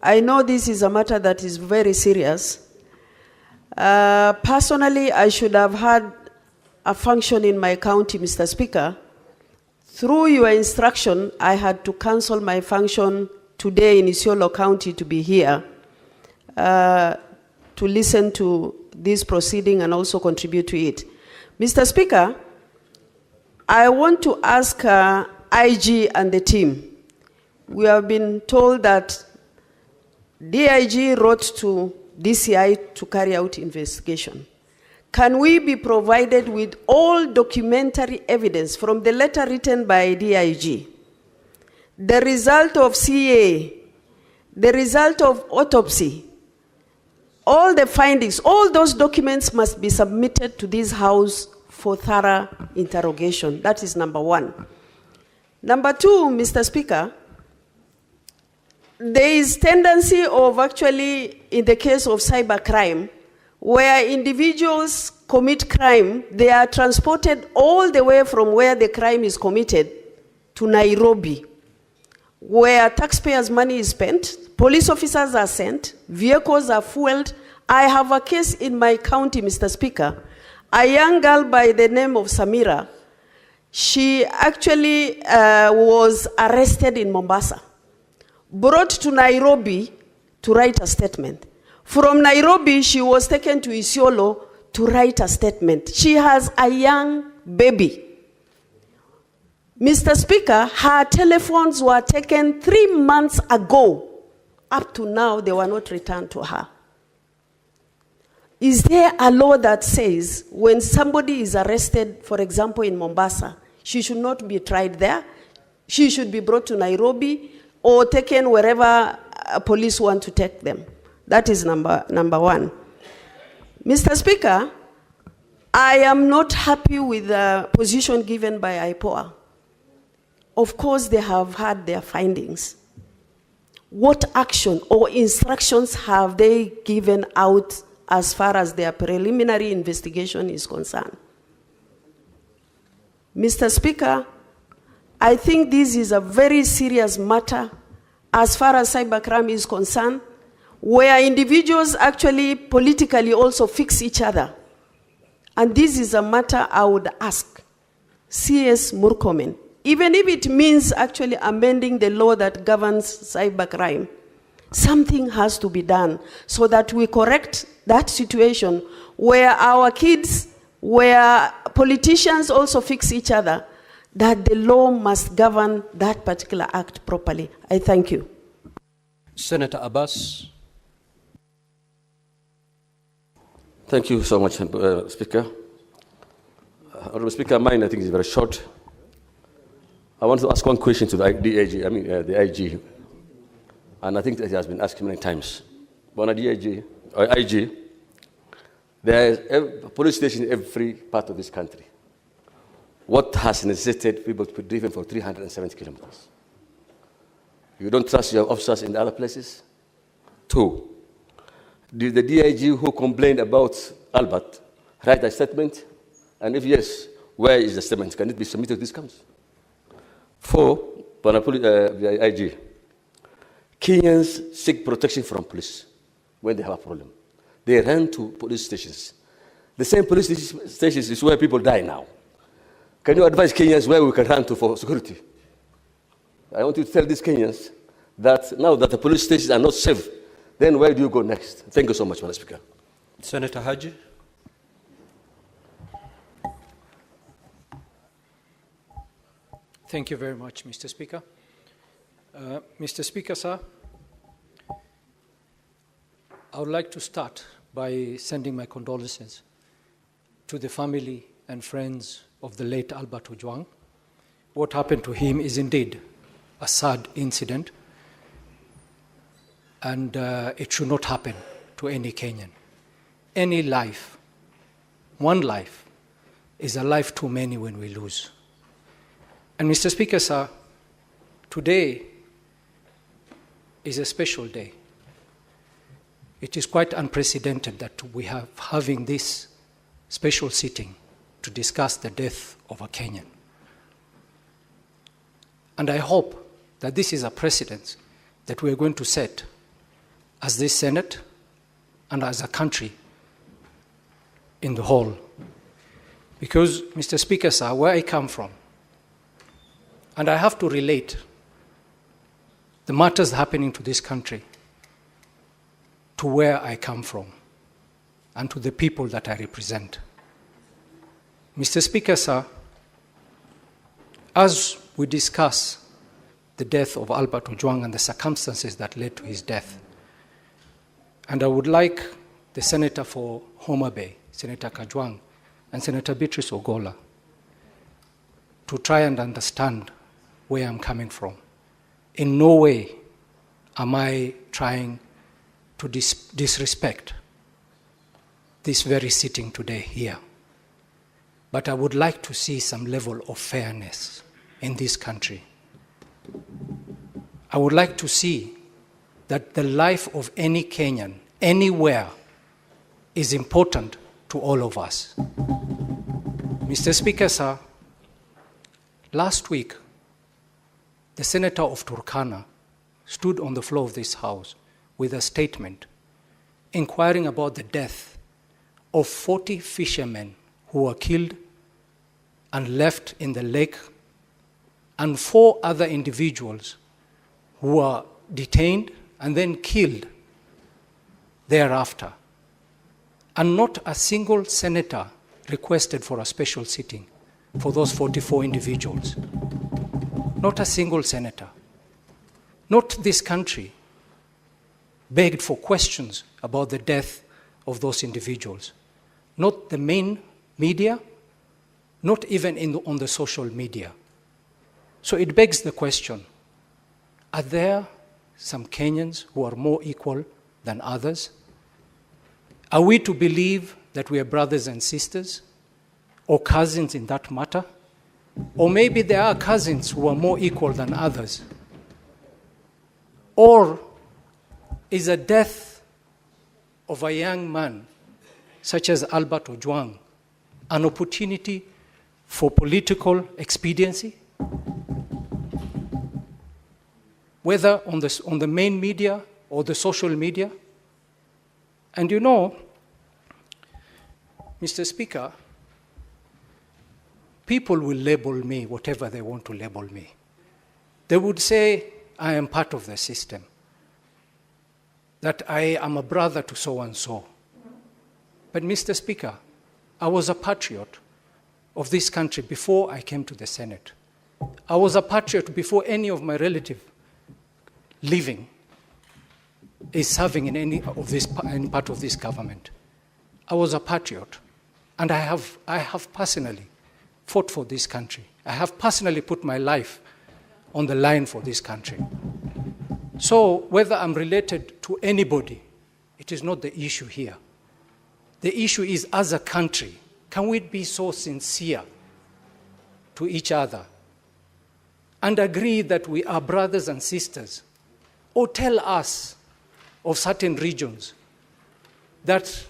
I know this is a matter that is very serious. Personally, I should have had a function in my county, Mr. Speaker. Through your instruction, I had to cancel my function today in Isiolo County to be here to listen to this proceeding and also contribute to it. Mr. Speaker, I want to ask IG and the team. We have been told that DIG wrote to DCI to carry out investigation. Can we be provided with all documentary evidence from the letter written by DIG, the result of CA, the result of autopsy, all the findings, all those documents must be submitted to this House for thorough interrogation. That is number one. Number two, Mr. Speaker, there is tendency of actually, in the case of cybercrime, where individuals commit crime, they are transported all the way from where the crime is committed to Nairobi, where taxpayers' money is spent, police officers are sent, vehicles are fueled. I have a case in my county, Mr. Speaker, a young girl by the name of Samira. She actually was arrested in Mombasa, brought to Nairobi to write a statement. From Nairobi, she was taken to Isiolo to write a statement. She has a young baby. Mr. Speaker, her telephones were taken 3 months ago. Up to now, they were not returned to her. Is there a law that says when somebody is arrested, for example, in Mombasa, she should not be tried there? She should be brought to Nairobi or taken wherever police want to take them. That is number one. Mr. Speaker, I am not happy with the position given by IPOA. Of course, they have had their findings. What action or instructions have they given out as far as their preliminary investigation is concerned? Mr. Speaker, I think this is a very serious matter as far as cybercrime is concerned, where individuals actually politically also fix each other. And this is a matter I would ask CS Murkomen, even if it means actually amending the law that governs cybercrime, something has to be done so that we correct that situation where our kids, where politicians also fix each other, that the law must govern that particular act properly. I thank you. Senator Abbas. Thank you so much, Speaker. Honorable Speaker, mine I think is very short. I want to ask one question to the IG, and I think that it has been asked many times. But on the IG, there is a police station in every part of this country. What has necessitated people to be driven for 370 kilometers? You don't trust your officers in the other places? Two, did the DIG who complained about Albert write a statement? And if yes, where is the statement? Can it be submitted to this council? Four, the IG, Kenyans seek protection from police when they have a problem. They run to police stations. The same police stations is where people die now. Can you advise Kenyans where we can run to for security? I want you to tell these Kenyans that now that the police stations are not safe, then where do you go next? Thank you so much, Mr. Speaker. Senator Haji. Thank you very much, Mr. Speaker. Mr. Speaker, sir, I would like to start by sending my condolences to the family and friends of the late Albert Ojwang. What happened to him is indeed a sad incident, and it should not happen to any Kenyan. Any life, one life, is a life too many when we lose. And Mr. Speaker, sir, today is a special day. It is quite unprecedented that we are having this special sitting to discuss the death of a Kenyan. And I hope that this is a precedent that we are going to set as this Senate and as a country in the whole. Because, Mr. Speaker, sir, where I come from, and I have to relate the matters happening to this country to where I come from and to the people that I represent. Mr. Speaker, sir, as we discuss the death of Albert Ojwang and the circumstances that led to his death, and I would like the Senator for Homa Bay, Senator Kajwang, and Senator Beatrice Ogola to try and understand where I'm coming from. In no way am I trying to disrespect this very sitting today here. But I would like to see some level of fairness in this country. I would like to see that the life of any Kenyan, anywhere, is important to all of us. Mr. Speaker, sir, last week, the Senator of Turkana stood on the floor of this House with a statement inquiring about the death of 40 fishermen who were killed and left in the lake, and 4 other individuals who were detained and then killed thereafter. And not a single senator requested for a special sitting for those 44 individuals. Not a single senator. Not this country begged for questions about the death of those individuals. Not the main media, not even on the social media. So it begs the question, are there some Kenyans who are more equal than others? Are we to believe that we are brothers and sisters or cousins in that matter? Or maybe there are cousins who are more equal than others. Or is a death of a young man, such as Albert Ojwang, an opportunity for political expediency? Whether on the main media or the social media? And you know, Mr. Speaker, people will label me whatever they want to label me. They would say I am part of the system, that I am a brother to so-and-so. But Mr. Speaker, I was a patriot of this country before I came to the Senate. I was a patriot before any of my relatives living is serving in any part of this government. I was a patriot, and I have personally fought for this country. I have personally put my life on the line for this country. So whether I'm related to anybody, it is not the issue here. The issue is, as a country, can we be so sincere to each other and agree that we are brothers and sisters? Or tell us of certain regions that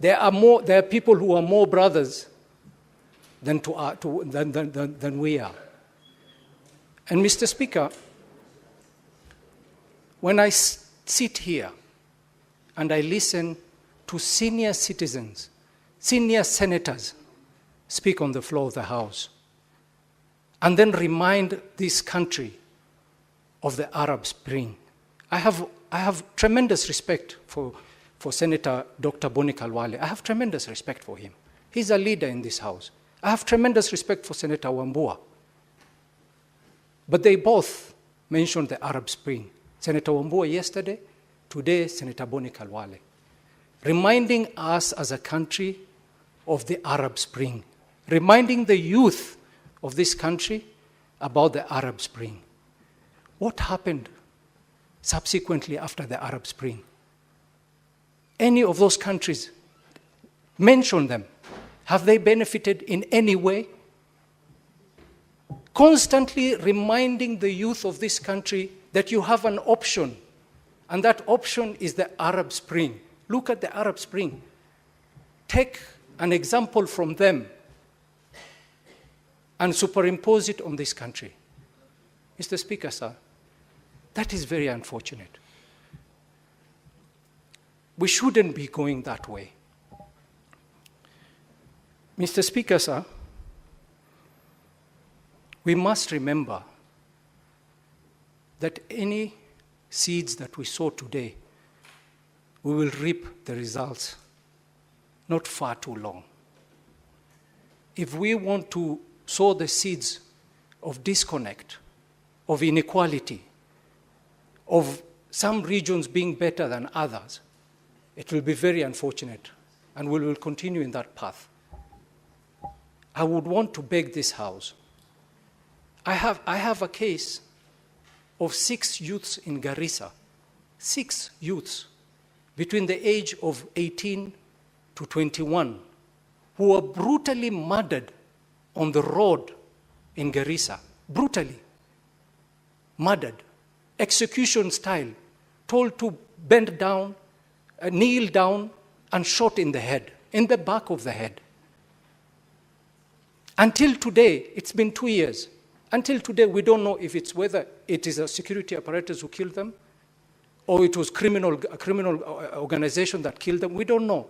there are people who are more brothers than we are. And Mr. Speaker, when I sit here and I listen to senior citizens, senior senators speak on the floor of the House, and then remind this country of the Arab Spring, I have tremendous respect for Senator Dr. Boni Khalwale. I have tremendous respect for him. He's a leader in this House. I have tremendous respect for Senator Wambua. But they both mentioned the Arab Spring. Senator Wambua yesterday, today Senator Boni Khalwale, reminding us as a country of the Arab Spring, reminding the youth of this country about the Arab Spring. What happened subsequently after the Arab Spring? Any of those countries, mention them. Have they benefited in any way? Constantly reminding the youth of this country that you have an option, and that option is the Arab Spring. Look at the Arab Spring. Take an example from them and superimpose it on this country. Mr. Speaker, sir, that is very unfortunate. We shouldn't be going that way. Mr. Speaker, sir, we must remember that any seeds that we sow today, we will reap the results not far too long. If we want to sow the seeds of disconnect, of inequality, of some regions being better than others, it will be very unfortunate, and we will continue in that path. I would want to beg this House. I have a case of 6 youths in Garissa, 6 youths between the age of 18 to 21 who were brutally murdered on the road in Garissa, brutally murdered, execution style, told to bend down, kneel down, and shot in the head, in the back of the head. Until today, it's been 2 years. Until today, we don't know if it's whether it is a security apparatus who killed them or it was a criminal organization that killed them. We don't know.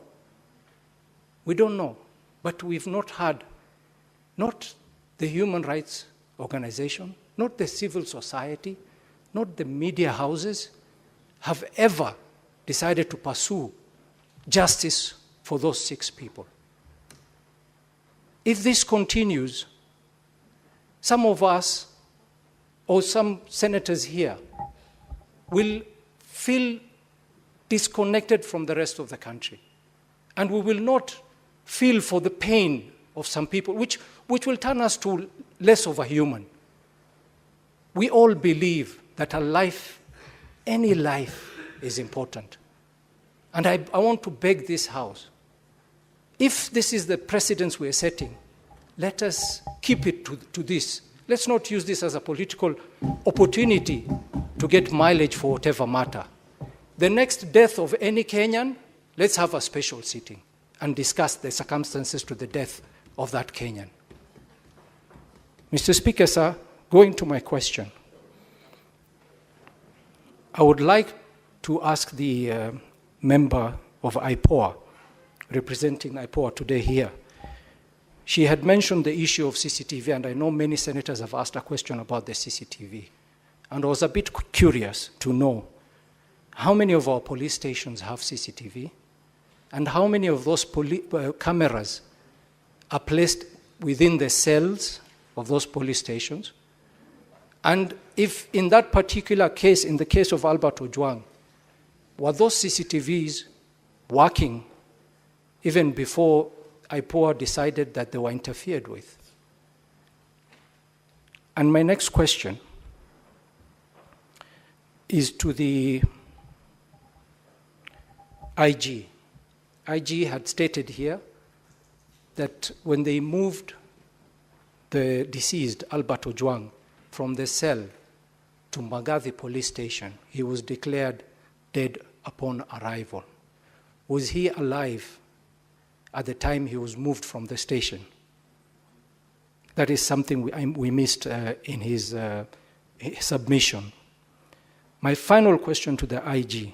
We don't know. But we've not had, not the human rights organization, not the civil society, not the media houses, have ever decided to pursue justice for those 6 people. If this continues, some of us or some senators here will feel disconnected from the rest of the country. And we will not feel for the pain of some people, which will turn us to less of a human. We all believe that a life, any life, is important. And I want to beg this House, if this is the precedence we are setting, let us keep it to this. Let's not use this as a political opportunity to get mileage for whatever matter. The next death of any Kenyan, let's have a special sitting and discuss the circumstances to the death of that Kenyan. Mr. Speaker, sir, going to my question, I would like to ask the member of IPOA, representing IPOA today here. She had mentioned the issue of CCTV, and I know many senators have asked a question about the CCTV. And I was a bit curious to know how many of our police stations have CCTV, and how many of those cameras are placed within the cells of those police stations. And if in that particular case, in the case of Albert Ojwang, were those CCTVs working even before IPOA decided that they were interfered with? And my next question is to the IG. IG had stated here that when they moved the deceased Albert Ojwang from the cell to Magathi police station, he was declared dead upon arrival. Was he alive at the time he was moved from the station? That is something we missed in his submission. My final question to the IG,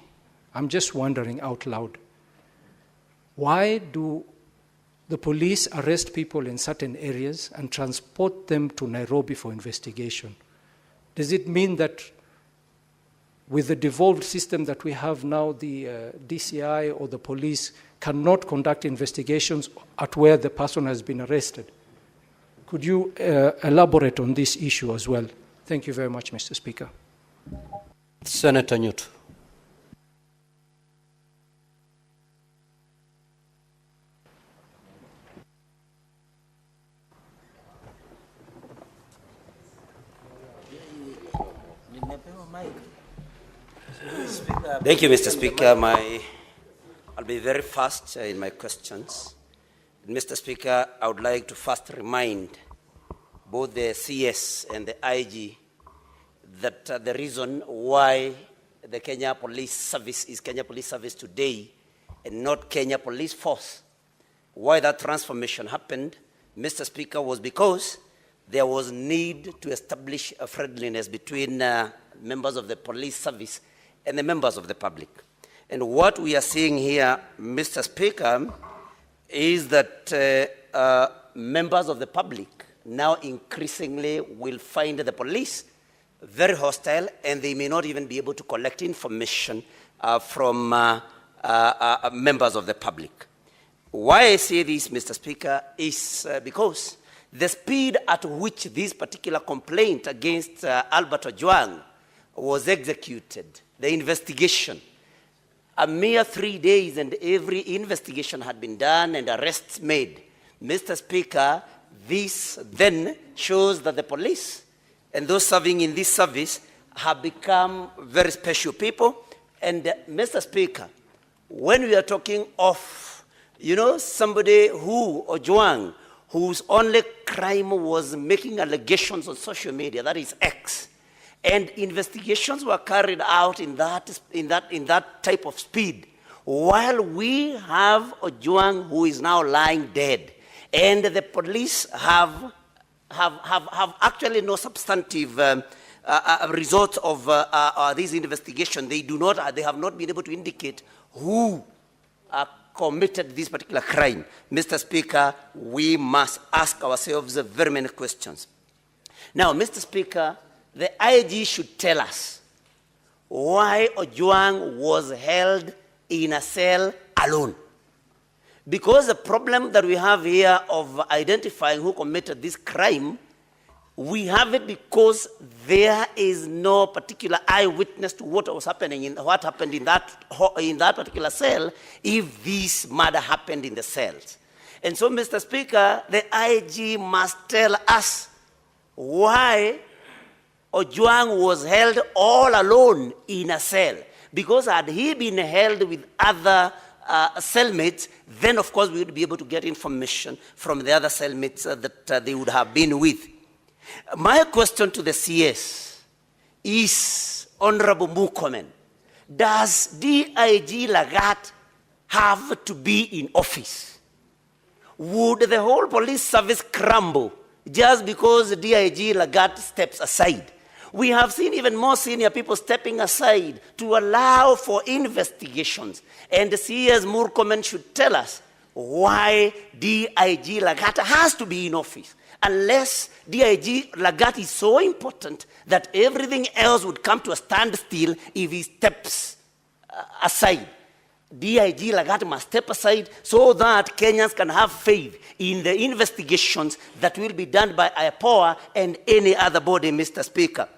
I'm just wondering out loud, why do the police arrest people in certain areas and transport them to Nairobi for investigation? Does it mean that with the devolved system that we have now, the DCI or the police cannot conduct investigations at where the person has been arrested? Could you elaborate on this issue as well? Thank you very much, Mr. Speaker. Senator Newt. Thank you, Mr. Speaker. I'll be very fast in my questions. Mr. Speaker, I would like to first remind both the CS and the IG that the reason why the Kenya Police Service is Kenya Police Service today and not Kenya Police Force, why that transformation happened, Mr. Speaker, was because there was need to establish a friendliness between members of the police service and the members of the public. And what we are seeing here, Mr. Speaker, is that members of the public now increasingly will find the police very hostile, and they may not even be able to collect information from members of the public. Why I say this, Mr. Speaker, is because the speed at which this particular complaint against Albert Ojwang was executed, the investigation, a mere 3 days and every investigation had been done and arrests made. Mr. Speaker, this then shows that the police and those serving in this service have become very special people. And Mr. Speaker, when we are talking of, somebody who, Ojwang, whose only crime was making allegations on social media, that is X, and investigations were carried out in that type of speed, while we have Ojwang who is now lying dead, and the police have actually no substantive results of this investigation. They have not been able to indicate who committed this particular crime. Mr. Speaker, we must ask ourselves very many questions. Now, Mr. Speaker, the IG should tell us why Ojwang was held in a cell alone. Because the problem that we have here of identifying who committed this crime, we have it because there is no particular eyewitness to what was happening, what happened in that particular cell, if this murder happened in the cells. And so, Mr. Speaker, the IG must tell us why Ojwang was held all alone in a cell. Because had he been held with other cellmates, then of course we would be able to get information from the other cellmates that they would have been with. My question to the CS is, Honorable Murkomen, does DIG Lagat have to be in office? Would the whole police service crumble just because DIG Lagat steps aside? We have seen even more senior people stepping aside to allow for investigations. And the CS Murkomen should tell us why DIG Lagat has to be in office. Unless DIG Lagat is so important that everything else would come to a standstill if he steps aside. DIG Lagat must step aside so that Kenyans can have faith in the investigations that will be done by IPOA and any other body, Mr. Speaker.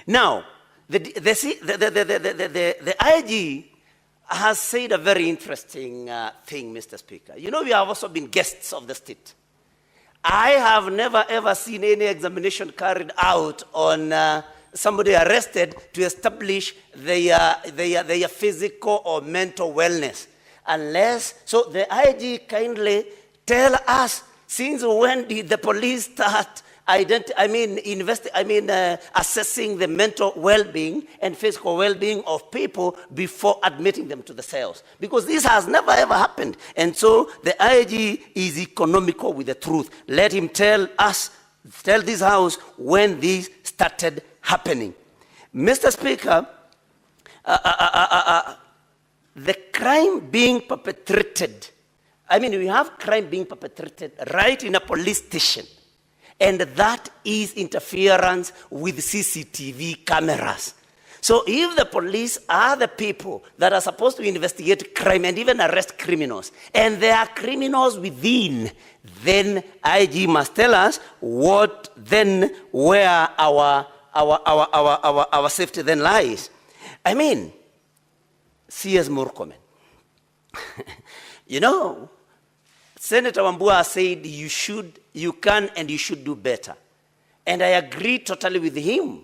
Now, the IG has said a very interesting thing, Mr. Speaker. You know, we have also been guests of the state. I have never ever seen any examination carried out on somebody arrested to establish their physical or mental wellness. So the IG kindly tell us, since when did the police start assessing the mental well-being and physical well-being of people before admitting them to the cells? Because this has never ever happened. And so the IG is economical with the truth. Let him tell us, tell this House when this started happening. Mr. Speaker, the crime being perpetrated, we have crime being perpetrated right in a police station, and that is interference with CCTV cameras. So if the police are the people that are supposed to investigate crime and even arrest criminals, and there are criminals within, then IG must tell us where our safety then lies. CS Murkomen. Senator Wambua said you can and you should do better. And I agree totally with him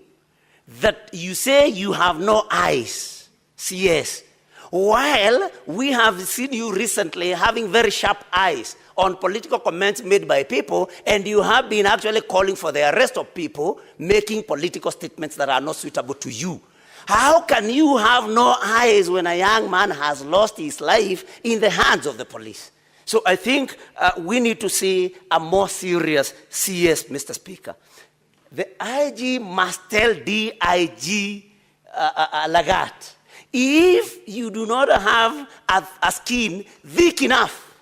that you say you have no eyes, CS, while we have seen you recently having very sharp eyes on political comments made by people, and you have been actually calling for the arrest of people making political statements that are not suitable to you. How can you have no eyes when a young man has lost his life in the hands of the police? So I think we need to see a more serious CS, Mr. Speaker. The IG must tell DIG Lagarde, if you do not have a skin thick enough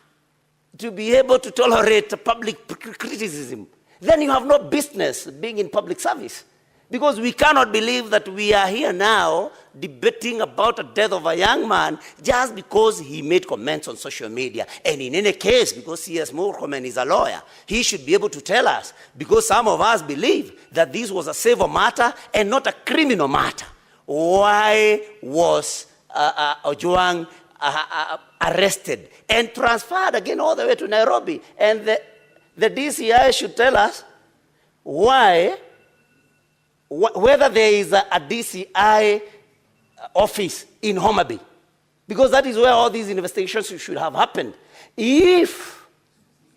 to be able to tolerate public criticism, then you have no business being in public service. Because we cannot believe that we are here now debating about the death of a young man just because he made comments on social media. And in any case, because C.S. Murkomen is a lawyer, he should be able to tell us, because some of us believe that this was a civil matter and not a criminal matter. Why was Ojwang arrested and transferred again all the way to Nairobi? And the DCI should tell us whether there is a DCI office in Homa Bay, because that is where all these investigations should have happened. If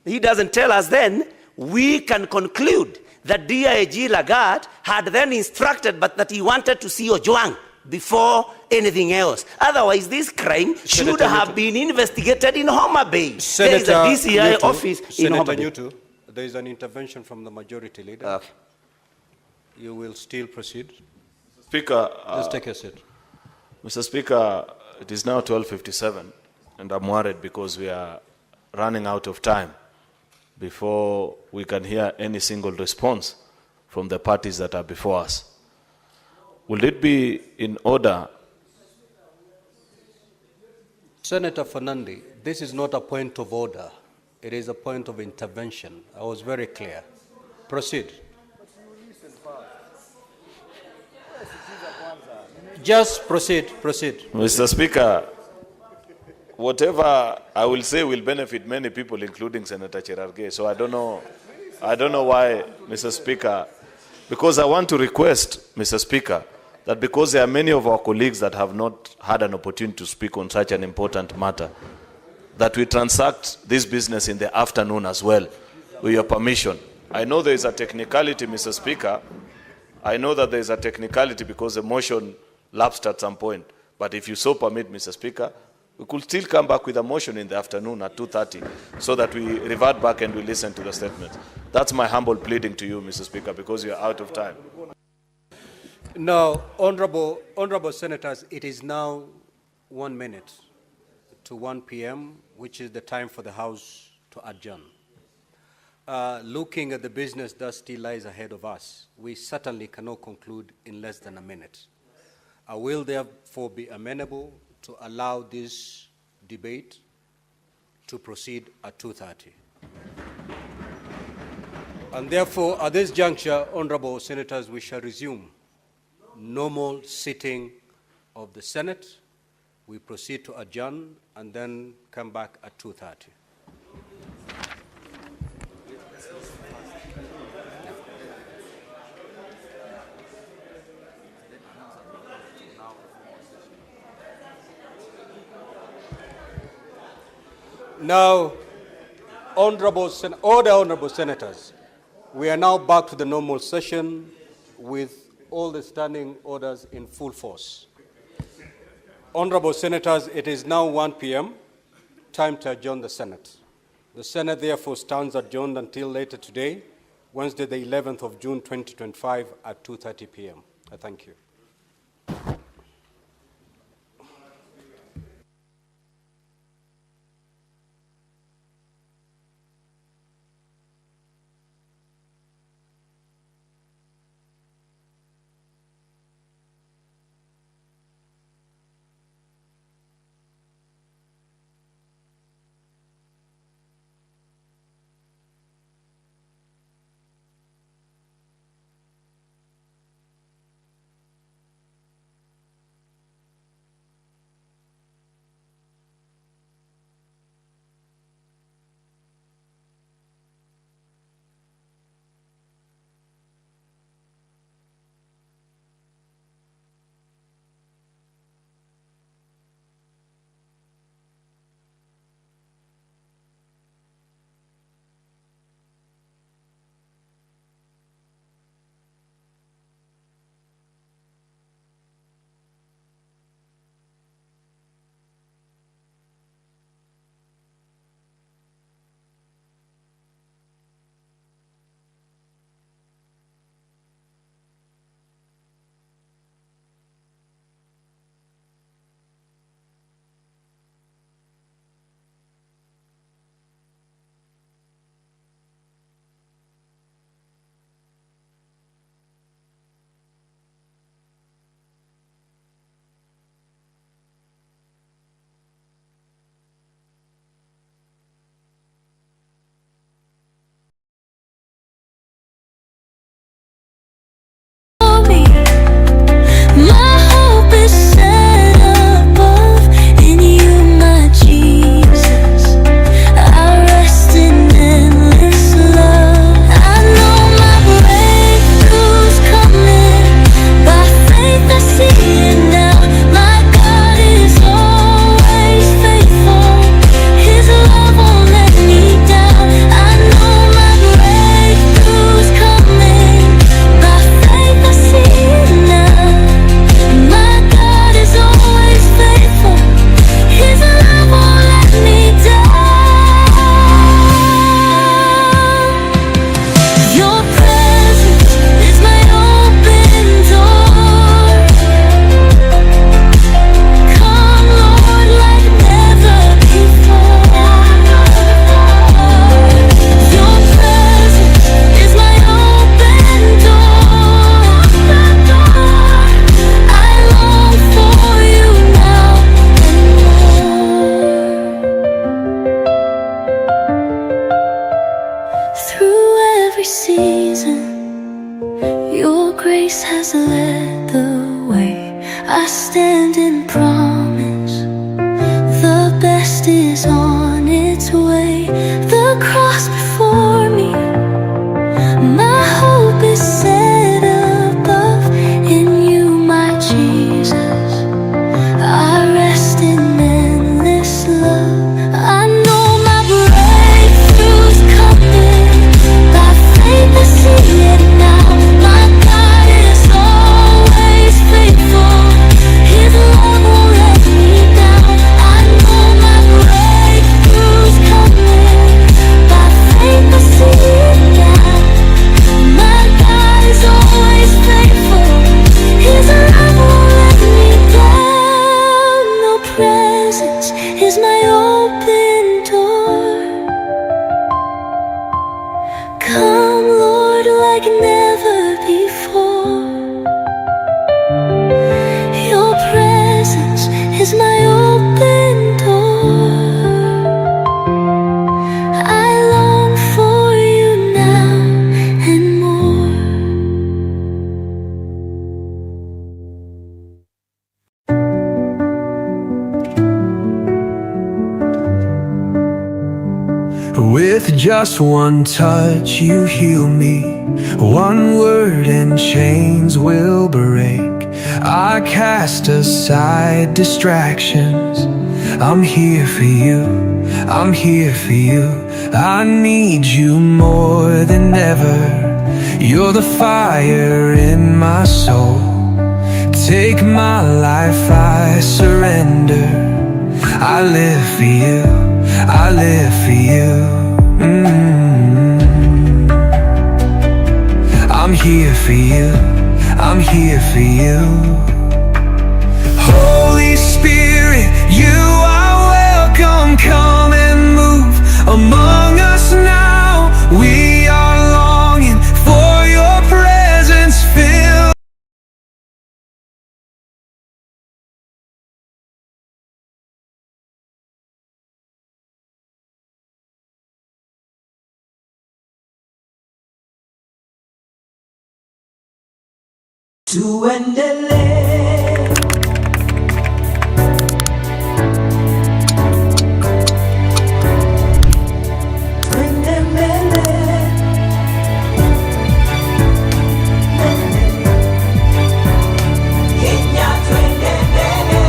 he doesn't tell us, then we can conclude that DIG Lagarde had then instructed, but that he wanted to see Ojwang before anything else. Otherwise, this crime should have been investigated in Homa Bay. There is a DCI office in Homa Bay. There is an intervention from the majority leader. Okay. You will still proceed. Speaker, just take a seat. Mr. Speaker, it is now 12:57, and I'm worried because we are running out of time before we can hear any single response from the parties that are before us. Will it be in order? Senator Fernandi, this is not a point of order. It is a point of intervention. I was very clear. Proceed. Just proceed. Mr. Speaker, whatever I will say will benefit many people, including Senator Cherargei. So I don't know why, Mr. Speaker, because I want to request, Mr. Speaker, that because there are many of our colleagues that have not had an opportunity to speak on such an important matter, that we transact this business in the afternoon as well, with your permission. I know there is a technicality, Mr. Speaker. I know that there is a technicality because the motion lapsed at some point. But if you so permit, Mr. Speaker, we could still come back with a motion in the afternoon at 2:30 so that we revert back and we listen to the statements. That's my humble pleading to you, Mr. Speaker, because you are out of time. Now, honorable senators, it is now 1 minute to 1 p.m., which is the time for the House to adjourn. Looking at the business that still lies ahead of us, we certainly cannot conclude in less than a minute. I will therefore be amenable to allow this debate to proceed at 2:30. And therefore, at this juncture, honorable senators, we shall resume normal sitting of the Senate. We proceed to adjourn and then come back at 2:30. Now, honorable senators, we are now back to the normal session with all the standing orders in full force. Honorable senators, it is now 1 p.m., time to adjourn the Senate. The Senate therefore stands adjourned until later today, Wednesday the 11th of June 2025 at 2:30 p.m. I thank you. With just one touch you heal me, one word and chains will break. I cast aside distractions. I'm here for you, I'm here for you. I need you more than ever. You're the fire in my soul. Take my life, I surrender. I live for you, I live for you. I'm here for you, I'm here for you. Holy Spirit, you are welcome. Come and move among us now. We are longing for your presence. Fill tuendelee. Twende mbele. Kenya twende mbele.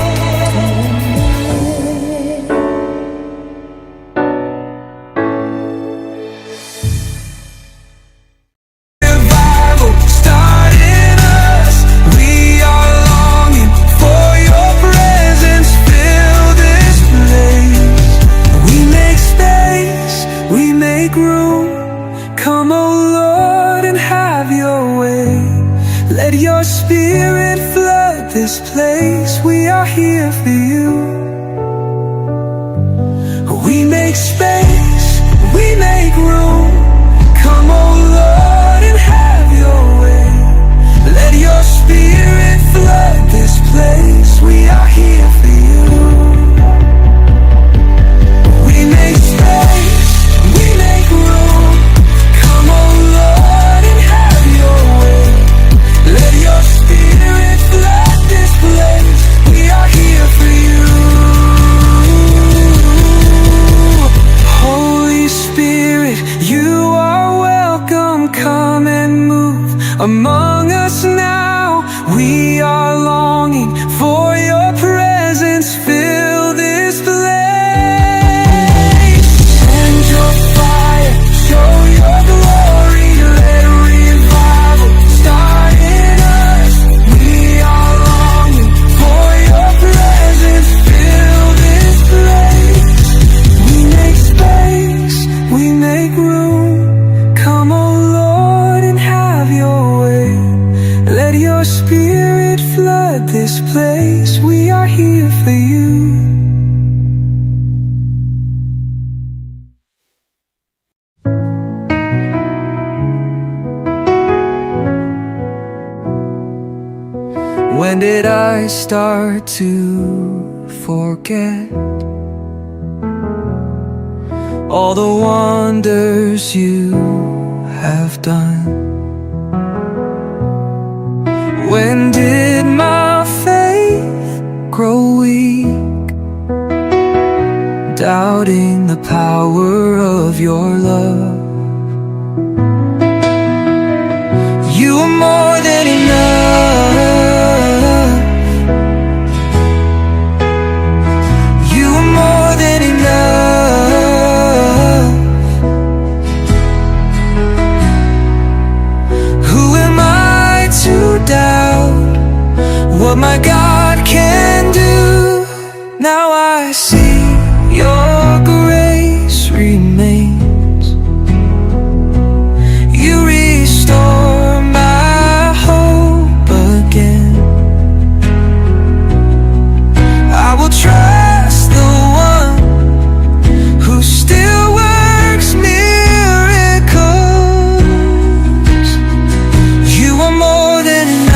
Revival start in us. We are longing for your presence. Fill this place. We make space, we make room. Come, oh Lord, and have your way. Let your spirit flood this place. We are here for you. We make space, we make room. Come, oh Lord, and have your way. Let your spirit flood this place. We are here for you. We make space, we make room. Come, oh Lord, and have your way. Let your spirit flood this place. We are here for you. Holy Spirit, you are welcome. Come and move among us now. We are longing for your presence. Fill this place. Send your fire, show your glory. Let revival start in us. We are longing for your presence. Fill this place. We make space, we make room. Come, oh Lord, and have your way. Let your spirit flood this place. We are here for you. When did I start to forget all the wonders you have done? When did my faith grow weak, doubting the power of your love? You are more than enough. You are more than enough. Who am I to doubt what my God can do? Now I see your grace remains. You restore my hope again. I will trust the one who still works miracles. You are more than enough.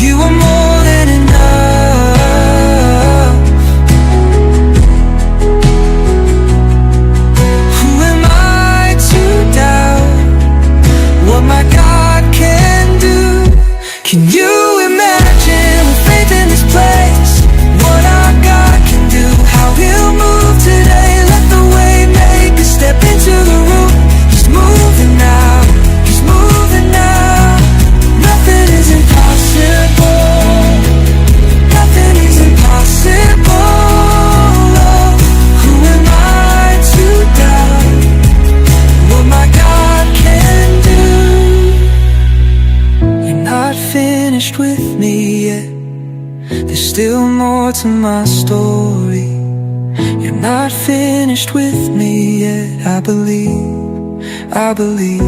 You are more than enough. Who am I to doubt what my God can do? Can you imagine with faith in this place what our God can do? How he'll move today. Let the way make a step into the room. He's moving now. He's moving now. Nothing is impossible. Nothing is impossible. Oh, who am I to doubt what my God can do? You're not finished with me yet. There's still more to my story. You're not finished with me yet, I believe. I believe.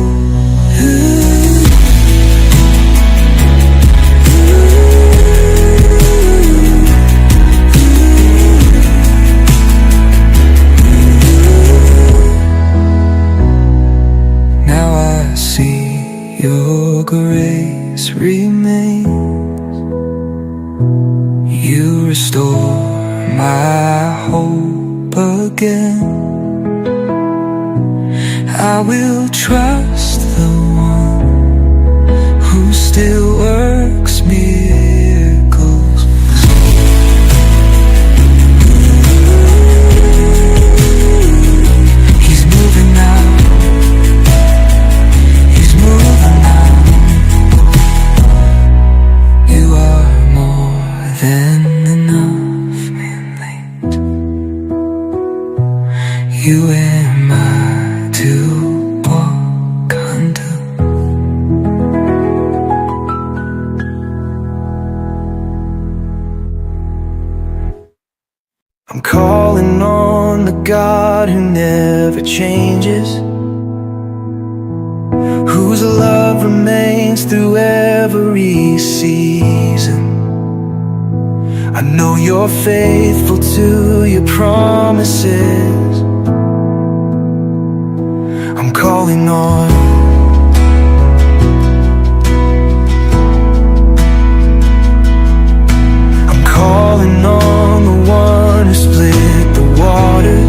Now I see your grace remains. You restore my hope again. I will trust the one who still works miracles. He's moving now. He's moving now. You are more than enough in late. You am I to walk unto. I'm calling on the God who never changes, whose love remains through every season. I know you're faithful to your promises. I'm calling on